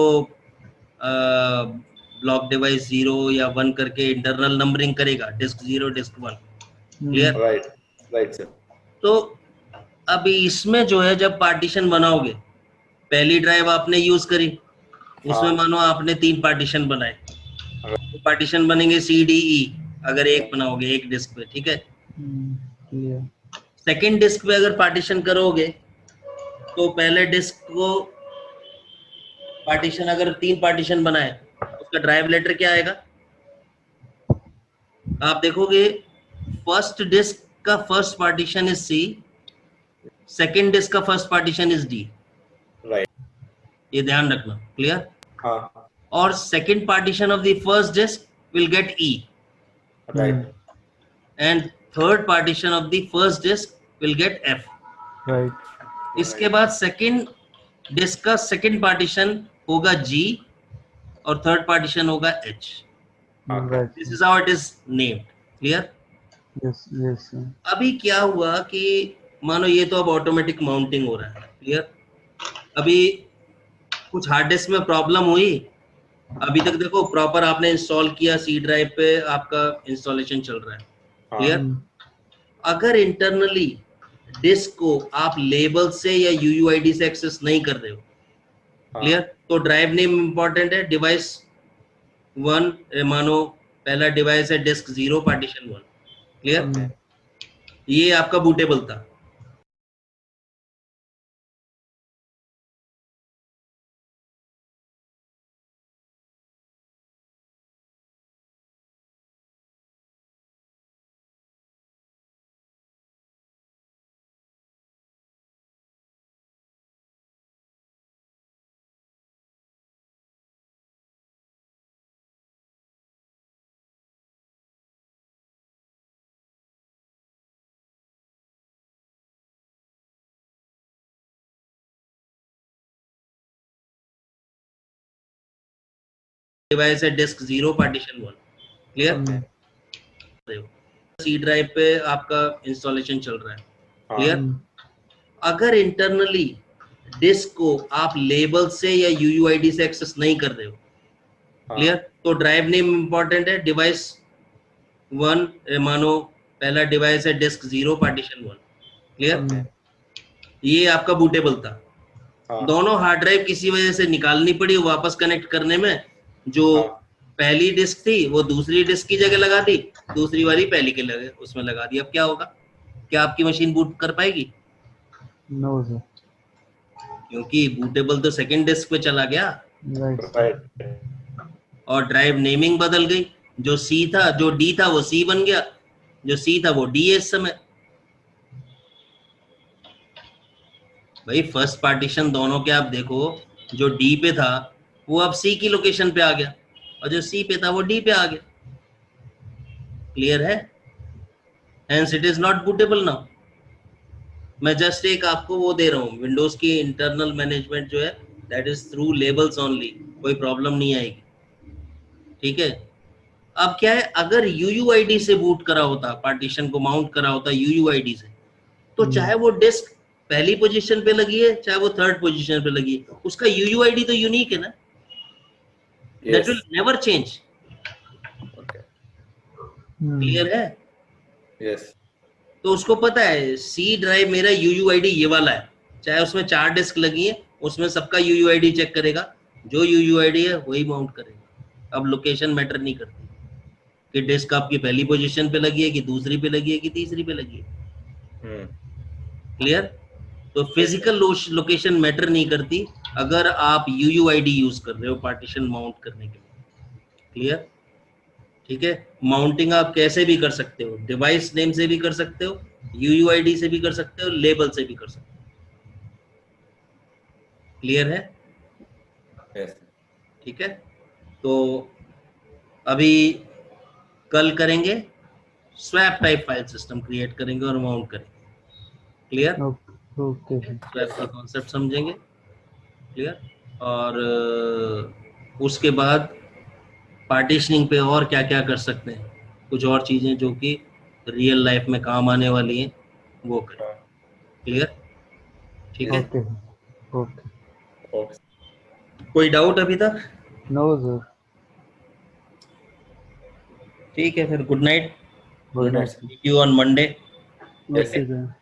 ब्लॉक डिवाइस 0 या 1 करके इंटरनल नंबरिंग करेगा, disk 0 disk 1, clear. Right right sir. तो अभी इसमें जो है, जब पार्टीशन बनाओगे, पहली ड्राइव आपने यूज करी, उसमें मानो आपने 3 पार्टीशन बनाए, तो पार्टीशन बनेंगे CDE, अगर एक बनाओगे एक डिस्क पे, ठीक है। सेकेंड डिस्क पे अगर पार्टीशन करोगे तो पहले डिस्क को पार्टीशन, अगर 3 पार्टीशन बनाए, उसका ड्राइव लेटर क्या आएगा? आप देखोगे, फर्स्ट डिस्क का first partition is C, second disk का first partition is D, right. ये ध्यान रखना, क्लियर। हाँ और second partition of the first disk will get E, right and third partition of the first disk will get F, right. इसके बाद सेकेंड डिस्क का सेकेंड पार्टीशन होगा G और थर्ड पार्टीशन होगा H। This is how it is named, clear. Yes yes. अभी क्या हुआ कि मानो ये तो अब ऑटोमेटिक माउंटिंग हो रहा है, क्लियर। अभी कुछ हार्ड डिस्क में प्रॉब्लम हुई, अभी तक देखो प्रॉपर आपने इंस्टॉल किया, C ड्राइव पे आपका इंस्टॉलेशन चल रहा है, क्लियर। अगर इंटरनली डिस्क को आप लेबल से या UUID से एक्सेस नहीं कर रहे हो, क्लियर, तो ड्राइव नेम इंपॉर्टेंट है, डिवाइस 1, मानो पहला डिवाइस है डिस्क 0 पार्टीशन 1, क्लियर, ये आपका बूटेबल था। डिवाइस है disk 0 partition 1, clear. C drive पे आपका इंस्टॉलेशन चल रहा है, क्लियर। अगर इंटरनली डिस्क को आप लेबल से या UUID से एक्सेस नहीं कर रहे हो, क्लियर, तो ड्राइव नेम इंपॉर्टेंट है, डिवाइस 1, मानो पहला डिवाइस है डिस्क 0 पार्टीशन 1, क्लियर, ये आपका बूटेबल था। दोनों हार्ड ड्राइव किसी वजह से निकालनी पड़ी वापस कनेक्ट करने में, जो पहली डिस्क थी वो दूसरी डिस्क की जगह लगा दी, दूसरी वाली पहली के लगे उसमें लगा दी। अब क्या होगा? क्या आपकी मशीन बूट कर पाएगी? No sir. क्योंकि बूटेबल तो सेकंड डिस्क पे चला गया, राइट राइट। और ड्राइव नेमिंग बदल गई, जो सी था, जो डी था वो सी बन गया, जो सी था वो डी है इस समय। भाई फर्स्ट पार्टीशन दोनों के आप देखो, जो डी पे था वो अब सी की लोकेशन पे आ गया, और जो सी पे था वो डी पे आ गया। क्लियर है? Hence it is not bootable now. मैं जस्ट एक आपको वो दे रहा हूँ, विंडोज की इंटरनल मैनेजमेंट जो है that is through labels only, कोई प्रॉब्लम नहीं आएगी। ठीक है। अब क्या है, अगर यूयूआईडी से बूट करा होता, पार्टीशन को माउंट करा होता यूयूआईडी से, तो चाहे वो डिस्क पहली पोजीशन पे लगी है चाहे वो थर्ड पोजीशन पे लगी है, उसका यूयूआईडी तो यूनिक है ना, that will never change. Clear है? यस। तो उसको पता है सी ड्राइव मेरा यूयूआईडी ये वाला है, चाहे उसमें 4 डिस्क लगी है, उसमें सबका यूयूआईडी चेक करेगा, जो यूयूआईडी है वही माउंट करेगा। अब लोकेशन मैटर नहीं करती कि डिस्क आपकी पहली पोजीशन पे लगी है कि दूसरी पे लगी है कि तीसरी पे लगी है। क्लियर? तो फिजिकल लोकेशन मैटर नहीं करती अगर आप यूयूआईडी यूज कर रहे हो पार्टीशन माउंट करने के लिए। क्लियर? ठीक है। माउंटिंग आप कैसे भी कर सकते हो, डिवाइस नेम से भी कर सकते हो, यूयूआईडी से भी कर सकते हो, लेबल से भी कर सकते हो। क्लियर है? यस। ठीक है। तो अभी कल करेंगे swap type file system create करेंगे और माउंट करेंगे। क्लियर? ओके स्वैप का कॉन्सेप्ट समझेंगे। क्लियर? और उसके बाद पार्टीशनिंग पे और क्या क्या कर सकते हैं, कुछ और चीजें जो कि रियल लाइफ में काम आने वाली हैं वो करें। क्लियर? ठीक है। ओके ओके कोई डाउट अभी तक? नो सर ठीक है, फिर good night. Good night see you on Monday. Okay sir